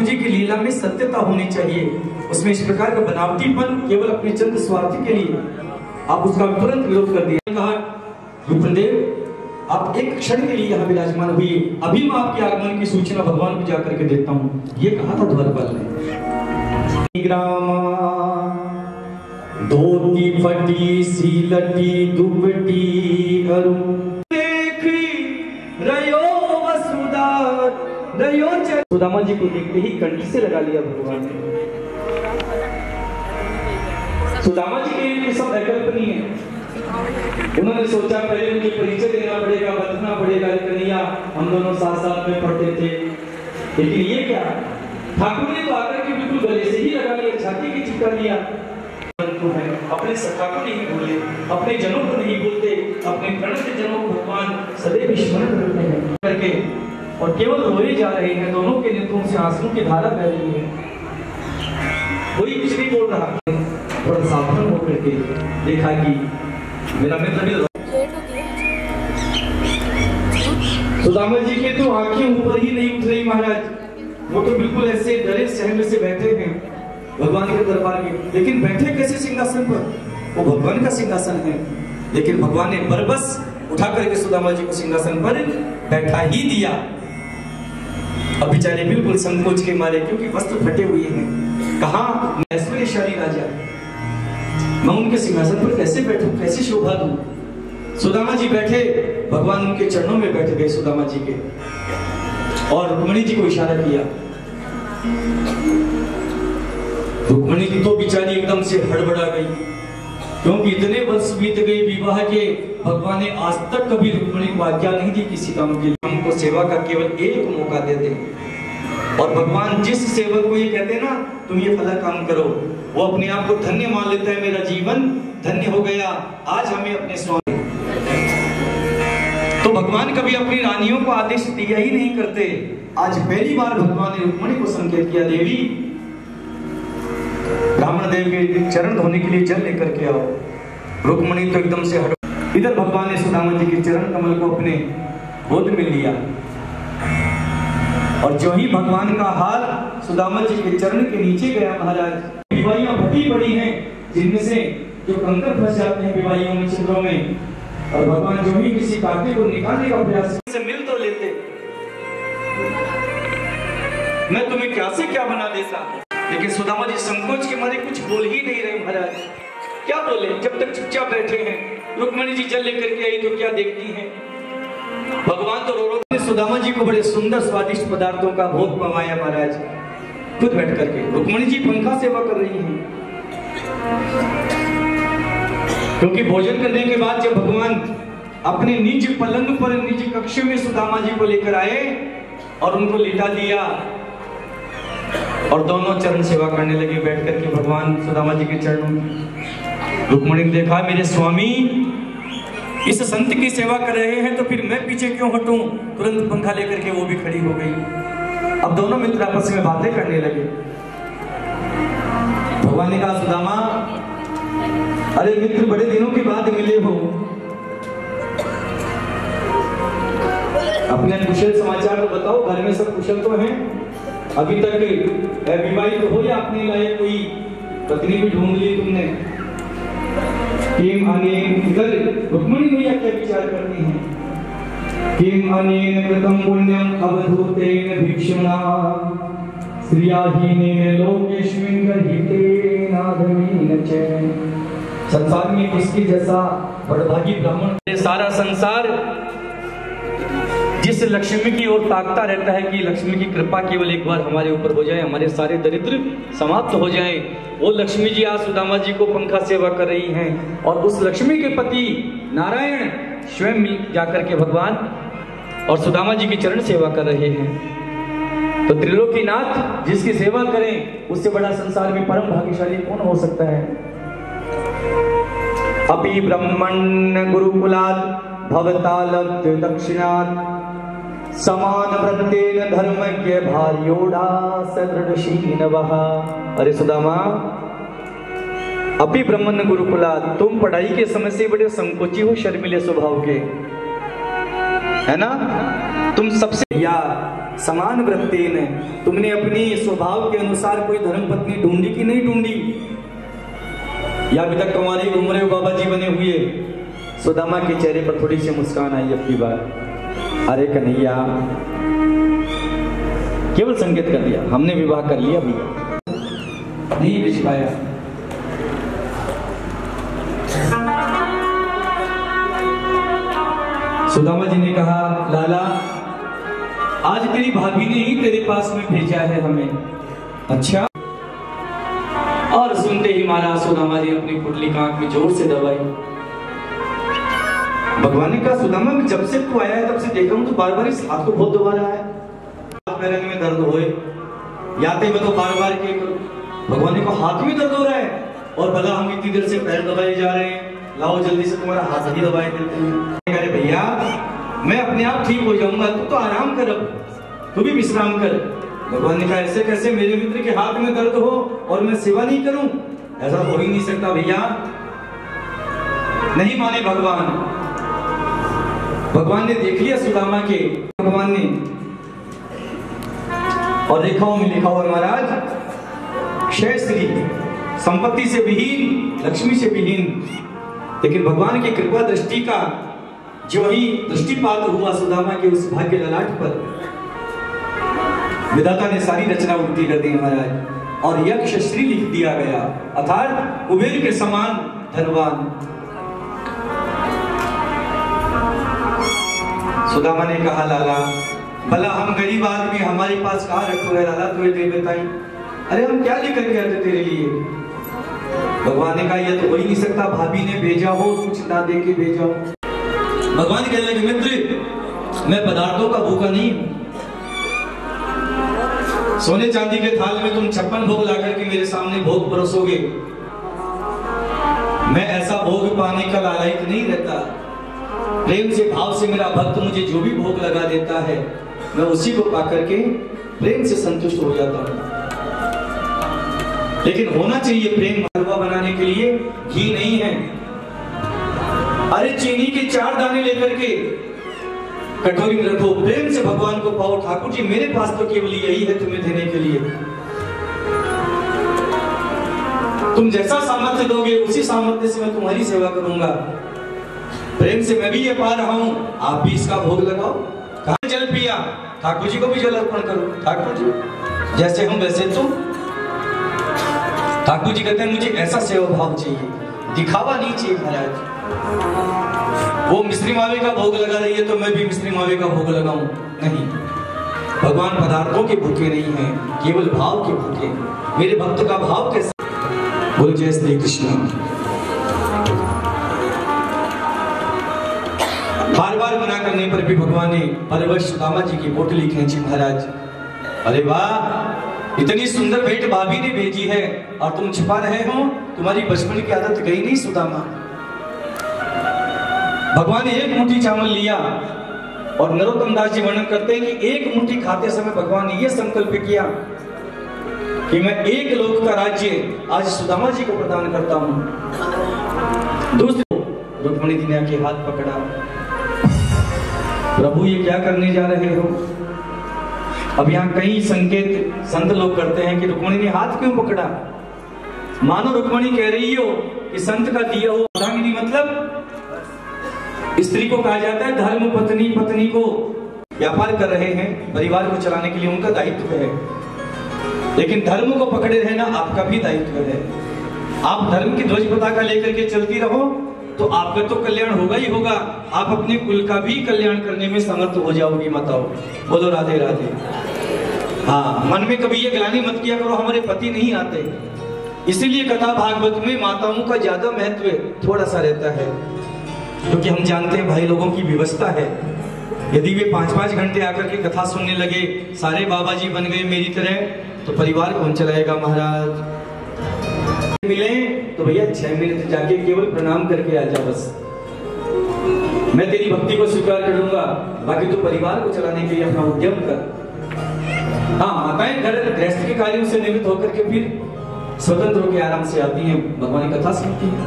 जी की लीला में सत्यता होनी चाहिए, उसमें इस प्रकार का बनावटीपन केवल अपने चंद स्वार्थ के लिए आप उसका तुरंत विरोध कर दिया। कहा रुद्रदेव आप एक क्षण के लिए यहाँ विराजमान हुई, अभी मैं आपके आगमन की सूचना भगवान को जाकर के देता हूँ, ये कहा था द्वारपाल ने। धोती फटी सी लटी दुपटी करूं देखी रयो वसुदा रयो। सुदामा जी को देखते ही कंठी से लगा लिया भगवान ने। सुदामा जी के लिए सब अकल्पनीय है। उन्होंने सोचा पहले मुझे परिचय देना पड़ेगा, बदलना पड़ेगा, कन्हैया हम दोनों साथ साथ में पढ़ते थे, लेकिन ये क्या ठाकुर ने तो आकर के बिल्कुल गले से ही लगा लिया, छाती की चिपका लिया। अपने सखा को नहीं भूले, अपने जनों को नहीं भूलते, अपने प्रणत जनों को भगवान सदैव स्मरण करते हैं करके, और केवल रोए जा रहे हैं। दोनों के नेत्रों से आंसू की धारा बह रही है, कोई कुछ नहीं बोल रहा। थोड़ा सावधान होकर के देखा कि मेरा मित्र भी सुदामा जी के तो आंखें ऊपर ही नहीं उठ रही महाराज, वो तो बिल्कुल ऐसे डरे सहमे से बैठे हैं भगवान के दरबार में। लेकिन बैठे कैसे सिंहासन पर, वो भगवान का सिंहासन है, लेकिन भगवान ने बरबस उठा करके सुदामा जी को सिंहासन पर बैठा ही दिया। अब बेचारे बिल्कुल संकोच के मारे, क्योंकि वस्त्र फटे हुए हैं। कहा ऐश्वर्यशाली राजा, मैं उनके सिंहासन पर कैसे बैठूं, कैसे शोभा दूं। सुदामा जी बैठे, भगवान उनके चरणों में बैठ गए सुदामा जी के, और रुक्मिणी जी को इशारा किया। रुक्मिणी जी तो बेचारी एकदम से हड़बड़ा गई, क्योंकि इतने वर्ष बीत गए विवाह के, भगवान ने आज तक कभी रुक्मिणी को आज्ञा नहीं दी किसी काम के लिए। हमको सेवा का केवल एक मौका देते हैं, और भगवान जिस सेवक को ये कहते हैं ना तुम ये फला काम करो, वो अपने आप को धन्य मान लेता है। मेरा जीवन धन्य हो गया, आज हमें अपने स्वामी। तो भगवान कभी अपनी रानियों को आदेश दिया ही नहीं करते। आज पहली बार भगवान ने रुक्मिणी को संकेत किया, देवी ब्राह्मण देव के चरण धोने के लिए जल लेकर के आओ। रुक्मिणी तो एकदम से हट। इधर भगवान ने सुदामा जी के चरण कमल को अपने गोद में लिया, और जो ही भगवान का हाथ सुदामा जी के चरण के नीचे गया महाराज, बीमारियां फटी पड़ी हैं, जिनमें से जो कंकर फंस जाते हैं बीमारियों में, छिद्रों में, और भगवान जो ही किसी कांटे को निकालने का प्रयास से मिल तो लेते, मैं तुम्हें क्या से क्या बना देता। लेकिन सुदामा जी संकोच के मारे कुछ बोल ही नहीं रहे महाराज। क्या बोले, जब तक चुपचाप बैठे हैं। रुक्मिणी जी जल लेकर के आई तो क्या देखती हैं, भगवान तो रो रो। सुदामा जी को बड़े सुंदर स्वादिष्ट पदार्थों का भोग पवाया महाराज, खुद बैठ करके। रुक्मिणी जी पंखा सेवा कर रही हैं, क्योंकि भोजन करने के बाद जब भगवान अपने निज पलंग पर निज कक्ष में सुदामा जी को लेकर आए और उनको लिटा दिया, और दोनों चरण सेवा करने लगे बैठ करके भगवान सुदामा जी के चरणों में। रुक्मिणी ने देखा मेरे स्वामी इस संत की सेवा कर रहे हैं, तो फिर मैं पीछे क्यों हटूं। तुरंत पंखा लेकर के वो भी खड़ी हो गई। अब दोनों मित्र आपस में बातें करने लगे। भगवान ने कहा, सुदामा अरे मित्र, बड़े दिनों के बाद मिले हो, अपने कुशल समाचार तो बताओ, घर में सब कुशल तो हैं? अभी तक विवाहित हो या अपने लायक कोई पत्नी भी ढूंढ ली तुमने? किम अनेन, इधर रुक्मिणी भैया क्या विचार करती हैं? किम अनेन कृतं पुण्यम अवधूतेन भिक्षुणा श्रियाहीनेन लोकेस्मिन् गृहीतेन आधमेन च संसार में इसके जैसा बड़भागी ब्राह्मण, सारा संसार जिस लक्ष्मी की ओर ताकता रहता है कि लक्ष्मी की कृपा केवल एक बार हमारे ऊपर हो जाए, हमारे सारे दरिद्र समाप्त हो जाएं, वो लक्ष्मी जी आज सुदामा जी को पंखा सेवा कर रही हैं और उस लक्ष्मी के पति नारायण स्वयं जाकर के भगवान और सुदामा जी की चरण सेवा कर रहे हैं। तो त्रिलोकीनाथ जिसकी सेवा करें उससे बड़ा संसार में परम भाग्यशाली कौन हो सकता है। अपि ब्रह्मण्य गुरुकुलात् भवतालब्ध दक्षिणात् समान व्रतेन धर्मज्ञ भार्योढ़ा सदृढ़शीनवः। अरे सुदामा, अपि ब्रह्मण्य गुरुकुलात्, तुम पढ़ाई के समय से बड़े संकोची हो, शर्मिले स्वभाव के, है ना। तुम सबसे या समान व्रतेन, तुमने अपनी स्वभाव के अनुसार कोई धर्म पत्नी ढूंढी कि नहीं ढूंढी, या अभी तक तुम्हारे घूम रहे हो बाबा जी बने हुए। सुदामा के चेहरे पर थोड़ी सी मुस्कान आई अब की बार। अरे कन्हैया, केवल संकेत कर दिया, हमने विवाह कर लिया भैया, नहीं बेच पाया। सुदामा जी ने कहा, लाला आज तेरी भाभी ने ही तेरे पास में भेजा है हमें। अच्छा। और सुनते ही महाराज सुदामा जी अपनी पुतली कांख में जोर से दबाई। भगवान ने कहा, सुदामा जब से तू आया है तब से देखा हूं तो बार बार इस हाथ को बहुत दबा रहा है, पैर में दर्द होए, याते हुए तो बार बार के करो। भगवान ने कहा, हाथ में दर्द हो रहा है और भला हम इतनी देर से पैर दबाए जा रहे हैं, लाओ जल्दी से तुम्हारा हाथ ही दबाए देते हैं। अरे भैया, मैं अपने आप ठीक हो जाऊंगा, तू तो आराम कर, अब तू भी विश्राम कर। भगवान ने कहा, ऐसे कैसे मेरे मित्र के हाथ में दर्द हो और मैं सेवा नहीं करूं, ऐसा हो ही नहीं सकता भैया। नहीं माने भगवान। भगवान ने देख लिया सुदामा के, भगवान ने, और रेखाओं में लिखा हुआ महाराज क्षय श्री, संपत्ति से विहीन, लक्ष्मी से विहीन। लेकिन भगवान की कृपा दृष्टि का जो ही दृष्टिपात हुआ सुदामा के उस भाग्य ललाट पर, विधाता ने सारी रचना उल्टी कर दी महाराज, और यक्ष श्री लिख दिया गया, अर्थात कुबेर के समान धनवान। सुदामा ने कहा, लाला भला हम गरीब आदमी, हमारे पास कहाँ रखो है लाला, तुम्हें दे बताई। अरे हम क्या लेकर के आते तेरे लिए। भगवान ने कहा, यह तो हो ही नहीं सकता, भाभी ने भेजा हो, कुछ ना दे के भेजा हो। भगवान कहने लगे, मित्र मैं पदार्थों का भूखा नहीं हूं। सोने चांदी के थाल में तुम 56 भोग लाकर के मेरे सामने भोग परोसोगे, मैं ऐसा भोग पाने का लालयित नहीं रहता। प्रेम से भाव से मेरा भक्त मुझे जो भी भोग लगा देता है, मैं उसी को पाकर के प्रेम से संतुष्ट हो जाता हूं। लेकिन होना चाहिए प्रेम। हलवा बनाने के लिए घी नहीं है, अरे चीनी के 4 दाने लेकर के कटोरी में रखो, प्रेम से भगवान को पाओ। ठाकुर जी मेरे पास तो केवल यही है तुम्हें देने के लिए, तुम जैसा सामर्थ्य दोगे उसी सामर्थ्य से मैं तुम्हारी सेवा करूंगा। प्रेम से मैं भी ये पा रहा हूं, आप भी इसका भोग लगाओ। कहां जल पिया, ठाकुर जी को भी जल अर्पण करो। ठाकुर जी जैसे हम वैसे तुम। ठाकुर जी कहते हैं मुझे ऐसा सेवा भाव चाहिए, दिखावा नहीं चाहिए महाराज। वो मिश्री मावे का भोग लगा रही है तो मैं भी मिश्री मावे का भोग लगाऊं, नहीं। भगवान पदार्थों के भूखे नहीं हैं, केवल भाव के भूखे। मेरे भक्त का भाव कैसा। बोल जय श्री कृष्ण। बार बार मना करने पर भी भगवान ने परवश सुदामा जी की पोटली खींची महाराज। अरे वाह, इतनी सुंदर भेंट भाभी ने भेजी है और तुम छिपा रहे हो, तुम्हारी बचपन की आदत गई नहीं सुदामा। भगवान ने एक मुट्ठी चावल लिया और नरोत्तम दास जी वर्णन करते हैं कि एक मुट्ठी खाते समय भगवान ने यह संकल्प किया कि मैं एक लोक का राज्य आज सुदामा जी को प्रदान करता हूं। दूसरे रुक्मिणी जी ने आके हाथ पकड़ा, प्रभु ये क्या करने जा रहे हो। अब यहाँ कई संकेत संत लोग करते हैं कि रुक्मिणी ने हाथ क्यों पकड़ा। मानो रुक्मिणी कह रही हो कि संत का दिया हुआ अर्धांगिनी, मतलब स्त्री को कहा जाता है धर्म पत्नी। पत्नी को व्यापार कर रहे हैं, परिवार को चलाने के लिए उनका दायित्व है, लेकिन धर्म को पकड़े रहना आपका भी दायित्व है। आप धर्म की ध्वज पताका लेकर के चलती रहो तो आपका तो कल्याण होगा ही होगा, आप अपने कुल का भी कल्याण करने में समर्थ हो जाओगी माताओं। बोलो राधे राधे। हाँ, मन में कभी ये ग्लानि मत किया करो हमारे पति नहीं आते। इसीलिए कथा भागवत में माताओं का ज्यादा महत्व थोड़ा सा रहता है, क्योंकि हम जानते हैं भाई लोगों की व्यवस्था है। यदि वे 5-5 घंटे आकर के कथा सुनने लगे, सारे बाबा जी बन गए मेरी तरह, तो परिवार कौन चलाएगा महाराज। मिले तो भैया 6 मिनट जाके केवल प्रणाम करके आ जा, बस मैं तेरी भक्ति को स्वीकार कर लूंगा, बाकी तो परिवार को चलाने के लिए अपना उद्यम कर। हाँ, माताएं घर गृहस्थ के कार्यों से निवृत्त होकर के फिर स्वतंत्र होकर आराम से आती हैं, भगवान की कथा सुनती हैं।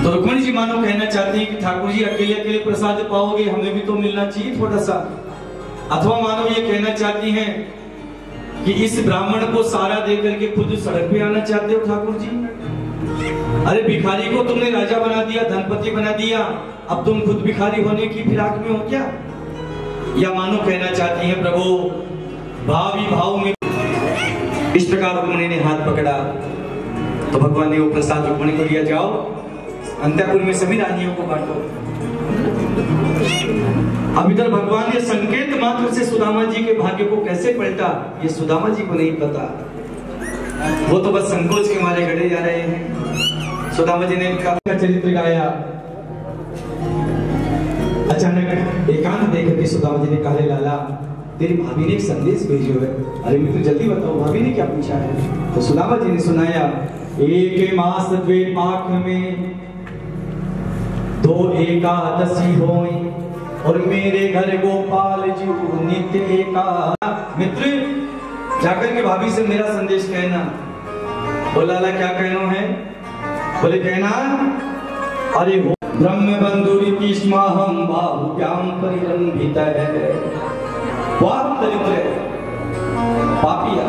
तो रुक्मणी जी मानो कहना चाहती है कि ठाकुर जी अकेले अकेले प्रसाद पाओगे, हमें भी तो मिलना चाहिए थोड़ा सा। अथवा मानो ये कहना चाहती हैं कि इस ब्राह्मण को सारा दे करके खुद सड़क पे आना चाहते हो ठाकुर जी। अरे भिखारी को तुमने राजा बना दिया, धनपति बना दिया, अब तुम खुद भिखारी होने की फिराक में हो क्या? या मानो कहना चाहती हैं प्रभु भाव ही भाव में। इस प्रकार रुक्मणी ने हाथ पकड़ा तो भगवान ने वो प्रसाद रुक्मणी को दिया, जाओ अंतःपुर में सभी रानियों को बांटो। अब इधर भगवान ने संकेत मात्र से सुदामा जी के भाग्य को कैसे पलटा, ये सुदामा जी को नहीं पता। वो तो बस संकोच के मारे गड़े जा रहे हैं। सुदामा जी ने इनका चरित्र गाया। अचानक एकांत देख के सुदामा जी ने कहा, लाला तेरी भाभी ने एक संदेश भेजो है। अरे मित्र जल्दी बताओ भाभी ने क्या पूछा है। तो सुदामा जी ने सुनाया, एक मास द्वे पाक में 2 एकादशी होई और मेरे घर गोपाल जी नित्य एका। मित्र जाकर के भाभी से मेरा संदेश कहना। बोला लाला क्या कहना है? बोले कहना, अरे वो ब्रह्म बंधुरी तीष्माहम बाहुभ्याम परिरंभितः है। बहुत दरिद्र है, पापिया।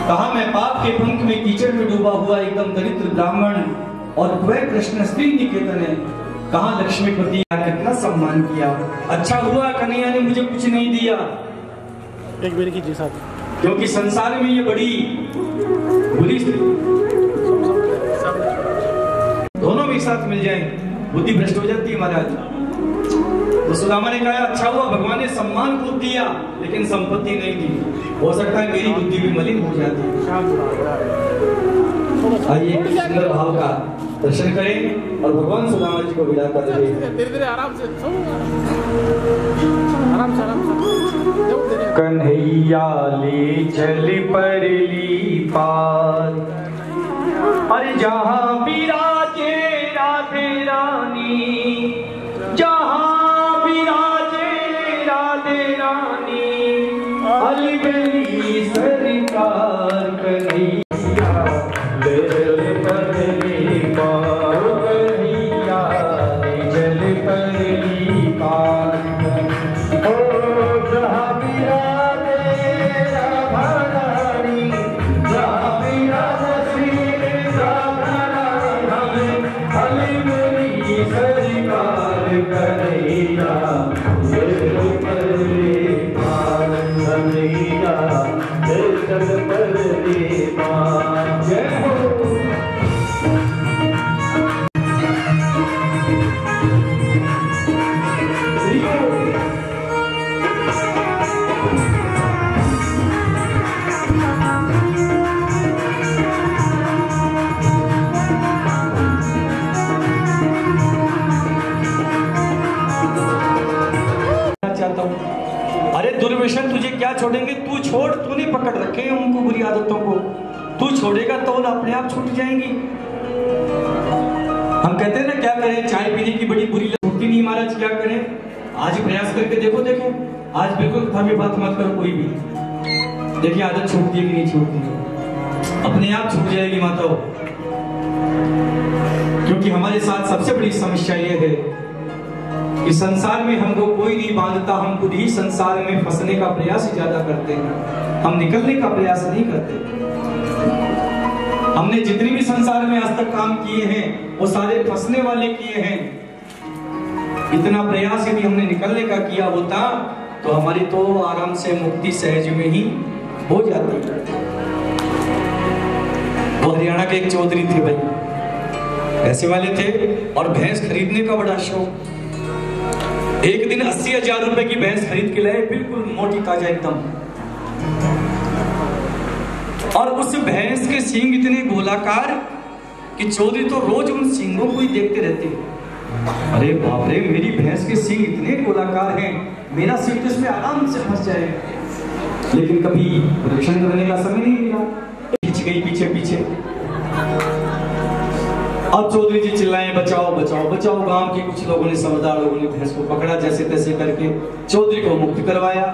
कहा मैं पाप के पंख में कीचड़ में डूबा हुआ एकदम दरिद्र ब्राह्मण, और वह कृष्ण स्त्री निकेतन है। कहा लक्ष्मीपति कितना सम्मान किया, अच्छा हुआ कन्हैया ने मुझे कुछ नहीं दिया। एक बेर कीजिए साथ, क्योंकि संसार में ये बड़ी बुरी स्थिति, दोनों भी साथ मिल जाए बुद्धि भ्रष्ट हो जाती है महाराज। तो सुदामा ने कहा अच्छा हुआ भगवान ने सम्मान खूब दिया लेकिन संपत्ति नहीं दी, हो सकता है मेरी बुद्धि भी मलिन हो जाती। आइए सुंदर भाव का दर्शन करें और भगवान सुदामा जी को विदा कर दें। धीरे धीरे आराम से आराम से कन्हैया ले चल परली पार, अरे जहाँ विराजे राधे रानी, जहाँ विराजे राधे रानी, अलबेली सरकार कन्हैया ले चल परली पार, कन्हैया ले चल परली पार। अरे दुर्व्यसन तुझे क्या छोड़ेंगे, तू छोड़, तूने पकड़ रखे हैं उनको बुरी आदतों को, तू छोड़ेगा तो अपने आप छूट जाएंगी। हम कहते हैं ना क्या करें, चाय पीने की बड़ी बुरी लत छूटती नहीं महाराज, क्या करें? आज प्रयास करके देखो, आज बिल्कुल कथा में बात मत करो कोई भी, देखिए आदत छूटती है कि नहीं छूटती है, अपने आप छूट जाएगी माताओं। क्योंकि हमारे साथ सबसे बड़ी समस्या ये है कि संसार में हमको कोई नहीं बांधता, हम खुद ही संसार में फंसने का प्रयास ही ज्यादा करते हैं, हम निकलने का प्रयास नहीं करते। हमने जितनी भी संसार में आज तक काम किए हैं वो सारे फंसने वाले किए हैं। इतना प्रयास यदि हमने निकलने का किया होता तो हमारी तो आराम से मुक्ति सहज में ही हो जाती। वो हरियाणा के एक चौधरी थे भाई, पैसे वाले थे और भैंस खरीदने का बड़ा शौक। एक दिन 80,000 रुपए की भैंस खरीद के लाए, बिल्कुल मोटी ताजा एकदम। और उस भैंस के सींग इतने गोलाकार कि चौधरी तो रोज उन सींगों को ही देखते रहते। अरे बाप रे, मेरी भैंस के सींग इतने गोलाकार हैं, मेरा सींग तो इसमें आराम से फंस जाएगा। लेकिन कभी परीक्षण करने का समय नहीं मिला, खींच गई पीछे पीछे। अब चौधरी जी चिल्लाए बचाओ बचाओ बचाओ। गांव के कुछ लोगों ने, समझदार लोगों ने भैंस को पकड़ा, जैसे तैसे करके चौधरी को मुक्त करवाया।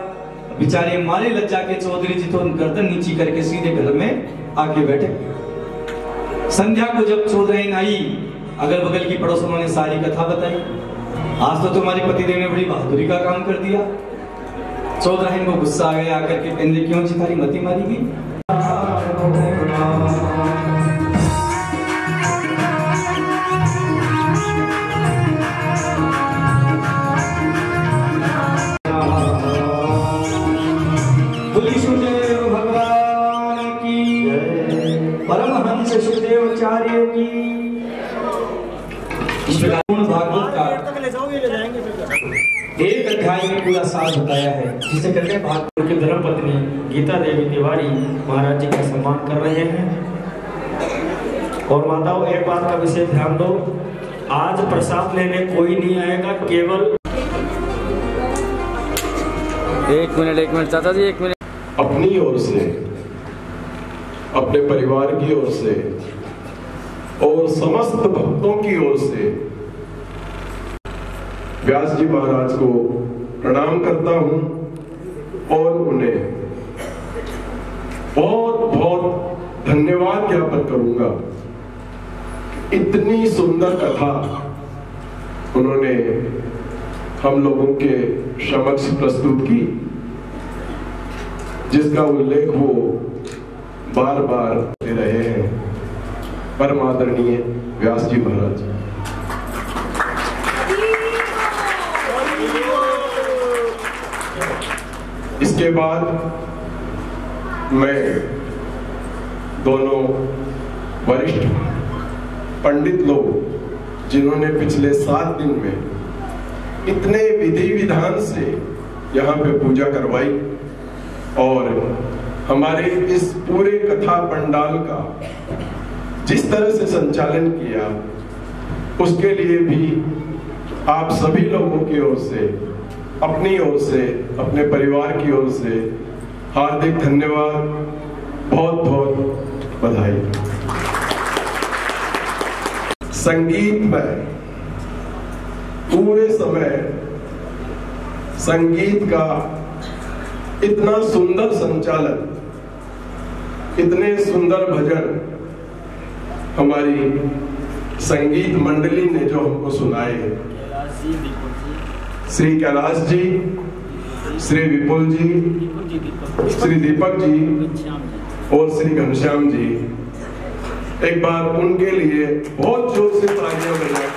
बेचारे मारे लज्जा के चौधरी जी तो गर्दन नीची करके सीधे घर में आके बैठे। संध्या को जब चौधरी आई, अगल बगल की पड़ोसियों ने सारी कथा बताई। आज तो तुम्हारे पतिदेव ने बड़ी बहादुरी का काम कर दिया। चौधरी को गुस्सा आ गया, आकर के कहने क्यों जी थारी मती मारी गई। शुदेवाचार्य की भागवत का एक अध्याय में पूरा सार बताया है, जिसे कहते हैं भागवत की धर्मपत्नी गीता देवी तिवारी महाराज जी का सम्मान कर रहे हैं। और माताओं, एक बात का विशेष ध्यान दो, आज प्रसाद लेने कोई नहीं आएगा, केवल एक मिनट चाचा जी, 1 मिनट। अपनी ओर से, अपने परिवार की ओर से और समस्त भक्तों की ओर से व्यास जी महाराज को प्रणाम करता हूं और उन्हें बहुत बहुत धन्यवाद ज्ञापन करूंगा। इतनी सुंदर कथा उन्होंने हम लोगों के समक्ष प्रस्तुत की, जिसका उल्लेख वो बार बार दे रहे हैं, परम आदरणीय व्यास जी महाराज। इसके बाद मैं दोनों वरिष्ठ पंडित लोग, जिन्होंने पिछले 7 दिन में इतने विधि विधान से यहाँ पे पूजा करवाई और हमारे इस पूरे कथा पंडाल का जिस तरह से संचालन किया, उसके लिए भी आप सभी लोगों की ओर से, अपनी ओर से, अपने परिवार की ओर से हार्दिक धन्यवाद, बहुत बहुत बधाई। संगीत में पूरे समय संगीत का इतना सुंदर संचालन, इतने सुंदर भजन हमारी संगीत मंडली ने जो हमको सुनाए, श्री कैलाश जी, श्री विपुल जी, श्री दीपक जी और श्री घनश्याम जी, एक बार उनके लिए बहुत जोर से तालियां बजाएं।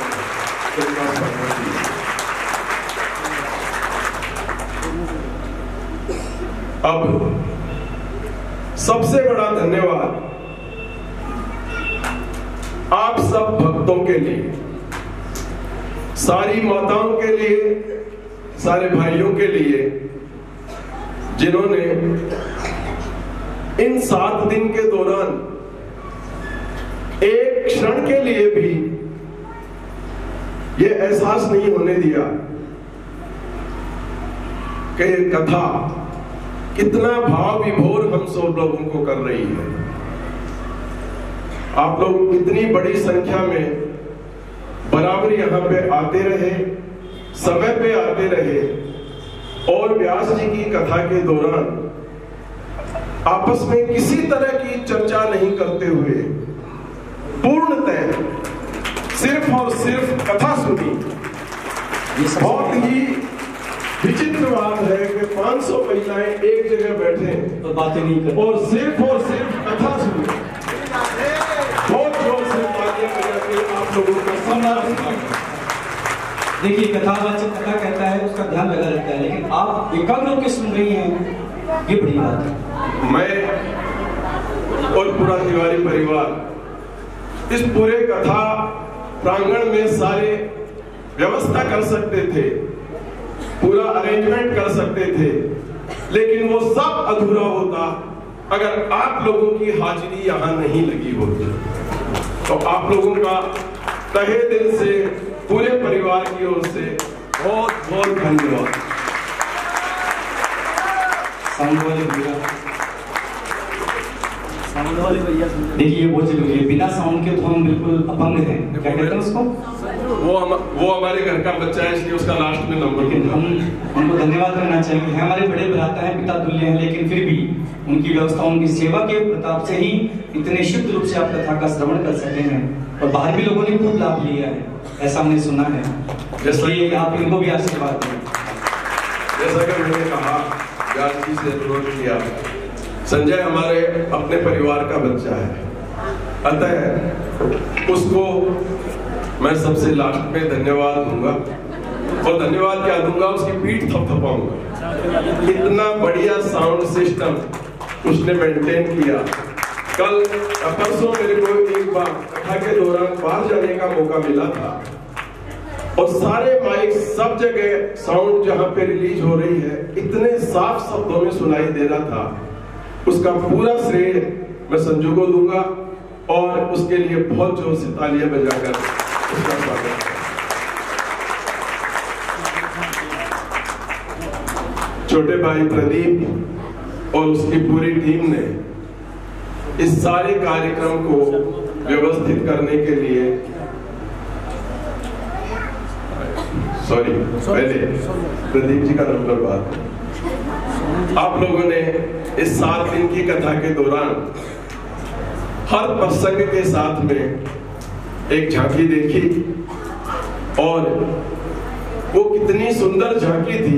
अब सबसे बड़ा धन्यवाद आप सब भक्तों के लिए, सारी माताओं के लिए, सारे भाइयों के लिए, जिन्होंने इन 7 दिन के दौरान एक क्षण के लिए भी ये एहसास नहीं होने दिया कि ये कथा कितना भाव विभोर हम सब लोगों को कर रही है। आप लोग इतनी बड़ी संख्या में बराबर यहाँ पे आते रहे, समय पे आते रहे और व्यास जी की कथा के दौरान आपस में किसी तरह की चर्चा नहीं करते हुए पूर्णतः सिर्फ और सिर्फ कथा सुनी। बहुत ही विचित्र बात है कि 500 महिलाएं एक जगह बैठे तो बातें नहीं करते और सिर्फ कथा सुनी। बहुत जोर से तालियां बजाके आप लोगों का सम्मान। देखिए, कथावाचक कथा कहता है, उसका ध्यान लगा रहता है, लेकिन आप एकाग्र होकर सुन रही हैं, ये बड़ी बात है। मैं और पूरा तिवारी परिवार इस पूरे कथा प्रांगण में सारे व्यवस्था कर सकते थे, पूरा अरेंजमेंट कर सकते थे, लेकिन वो सब अधूरा होता अगर आप लोगों की हाजिरी यहाँ नहीं लगी होती। तो आप लोगों का तहे दिल से पूरे परिवार की ओर से बहुत बहुत धन्यवाद। देखिए ये बहुत जरूरी है, बिना साउंड के तो हम बिल्कुल अपंग हैं, क्या कहते हैं उसको? वो हमारे घर का बच्चा है, इसलिए उसका लास्ट में नंबर। लेकिन हम उनको धन्यवाद करना चाहिए, हमारे बड़े भ्राता हैं, पिता तुल्य हैं, लेकिन फिर भी उनकी व्यवस्था, उनकी सेवा के प्रताप से ही इतने शुद्ध रूप से आप कथा का श्रवण कर सके हैं और बाहर भी लोगों ने खूब लाभ लिया है, ऐसा हमने सुना है। इसलिए आप इनको भी आशीर्वाद दें। जैसा कि मैंने कहा, व्यास जी से अनुरोध किया, संजय हमारे अपने परिवार का बच्चा है, अतः उसको मैं सबसे लास्ट में धन्यवाद दूंगा। और धन्यवाद क्या दूंगा, उसकी पीठ थपथपाऊंगा। इतना बढ़िया साउंड सिस्टम उसने मेंटेन किया। कल परसों मेरे को एक बार कथा के दौरान बाहर जाने का मौका मिला था और सारे माइक सब जगह साउंड जहां पे रिलीज हो रही है इतने साफ शब्दों में सुनाई दे रहा था। उसका पूरा श्रेय मैं संजू को दूंगा और उसके लिए बहुत जोर से तालियां बजाकर उसका स्वागत। छोटे भाई प्रदीप और उसकी पूरी टीम ने इस सारे कार्यक्रम को व्यवस्थित करने के लिए, सॉरी पहले प्रदीप जी का नंबर बात, आप लोगों ने इस 7 दिन की कथा के दौरान हर प्रसंग के साथ में एक झांकी देखी और वो कितनी सुंदर झांकी थी,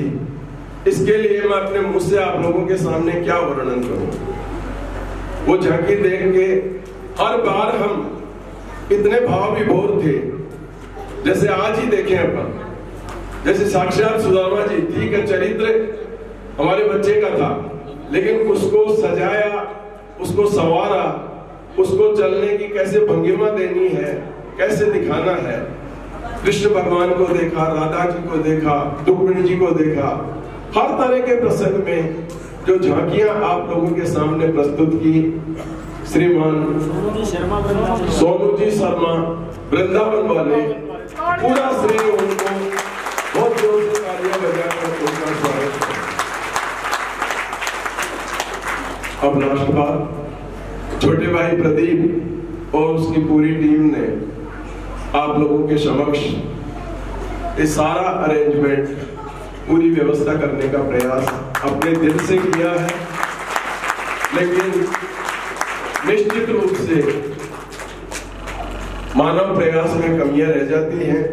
इसके लिए मैं अपने मुंह से आप लोगों के सामने क्या वर्णन करूं। वो झांकी देख के हर बार हम इतने भाव विभोर थे, जैसे आज ही देखें अपन, जैसे साक्षात सुदामा जी, ठीक है चरित्र हमारे बच्चे का था, लेकिन उसको सजाया, उसको संवारा, उसको चलने की कैसे भंगिमा देनी है, कैसे दिखाना है। कृष्ण भगवान को देखा, राधा जी को देखा, रुक्मिणी जी को देखा, हर तरह के प्रसंग में जो झांकियां आप लोगों के सामने प्रस्तुत की, श्रीमान सोनू जी शर्मा वृंदावन वाले, पूरा श्रेय उनको, बहुत जोर से तालियां बजाकर उनका स्वागत। अब लास्ट बात, छोटे भाई प्रदीप और उसकी पूरी टीम ने आप लोगों के समक्ष ये सारा अरेंजमेंट, पूरी व्यवस्था करने का प्रयास अपने दिल से किया है, लेकिन निश्चित रूप से मानव प्रयास में कमियां रह जाती हैं।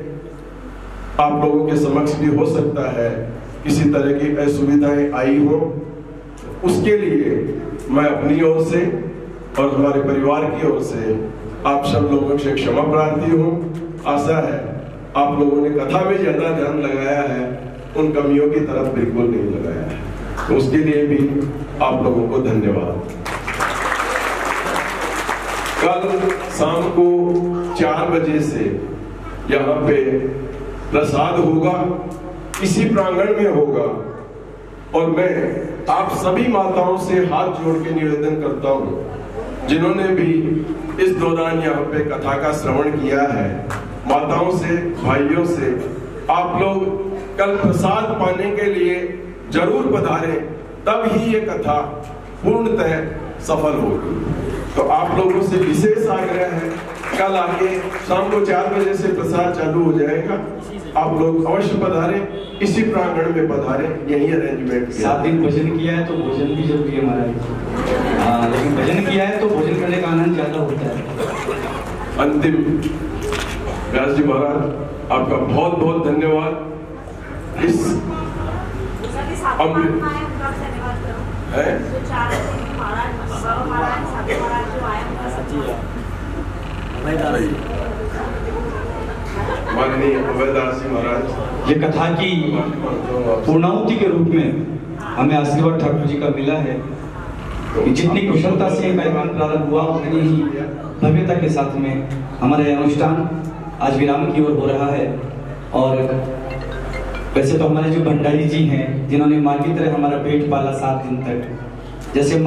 आप लोगों के समक्ष भी हो सकता है किसी तरह की असुविधाएं आई हो, उसके लिए मैं अपनी ओर से और हमारे परिवार की ओर से आप सब लोगों से क्षमा प्रार्थी हूँ। आशा है आप लोगों ने कथा में ज्यादा ध्यान लगाया है, उन कमियों की तरफ बिल्कुल नहीं लगाया है, तो उसके लिए भी आप लोगों को धन्यवाद। कल शाम को 4 बजे से यहाँ पे प्रसाद होगा, इसी प्रांगण में होगा, और मैं आप सभी माताओं से हाथ जोड़ के निवेदन करता हूँ जिन्होंने भी इस दौरान यहाँ पे कथा का श्रवण किया है, माताओं से, भाइयों से, आप लोग कल प्रसाद पाने के लिए जरूर पधारें, तब ही ये कथा पूर्णतः सफल होगी। तो आप लोगों से विशेष आग्रह है, कल आके शाम को 4 बजे से प्रसाद चालू हो जाएगा, आप लोग अवश्य पधारें, इसी प्रांगण में पधारें, यही अरेंजमेंट। 7 दिन भजन किया है तो भोजन भी जरूरी है हमारा, लेकिन भजन किया है तो भोजन करने का आनंद ज्यादा होता है। अंतिम व्यास जी महाराज, आपका बहुत बहुत धन्यवाद। इस माननीय अभयदास जी महाराज, ये कथा की पूर्णाहुति के रूप में हमें आशीर्वाद ठाकुर जी का मिला है, कि जितनी कुशलता से कार्यक्रम प्रारंभ हुआ उतनी ही भव्यता के साथ में हमारा यह अनुष्ठान आज विराम की ओर हो रहा है। और वैसे तो हमारे जो भंडारी जी हैं जिन्होंने माँ की तरह हमारा पेट पाला 7 दिन तक, जैसे